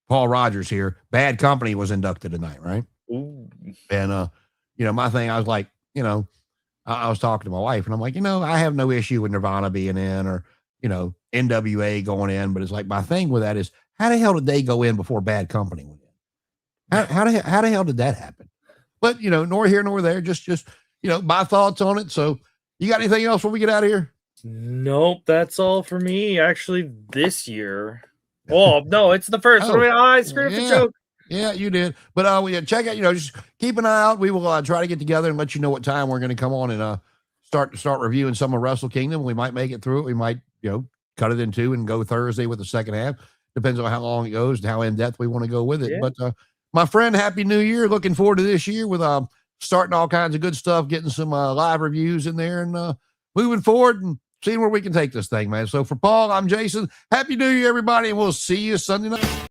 Paul Rogers here. Bad Company was inducted tonight, right? Ooh. And my thing, I was like, I was talking to my wife, and I'm like, I have no issue with Nirvana being in or NWA going in, but it's like my thing with that is, how the hell did they go in before Bad Company went in? How the hell did that happen? But nor here nor there. Just my thoughts on it. So, you got anything else before we get out of here? Nope, that's all for me. Actually, this year. Oh no, it's the first. I screwed up the joke. Yeah, you did. But we check out. Just keep an eye out. We will try to get together and let you know what time we're going to come on and start reviewing some of Wrestle Kingdom. We might make it through it. We might cut it in two and go Thursday with the second half. Depends on how long it goes and how in depth we want to go with it. Yeah. But my friend, Happy New Year! Looking forward to this year with starting all kinds of good stuff, getting some live reviews in there, and moving forward and seeing where we can take this thing, man. So for Paul, I'm Jason. Happy New Year, everybody, and we'll see you Sunday night.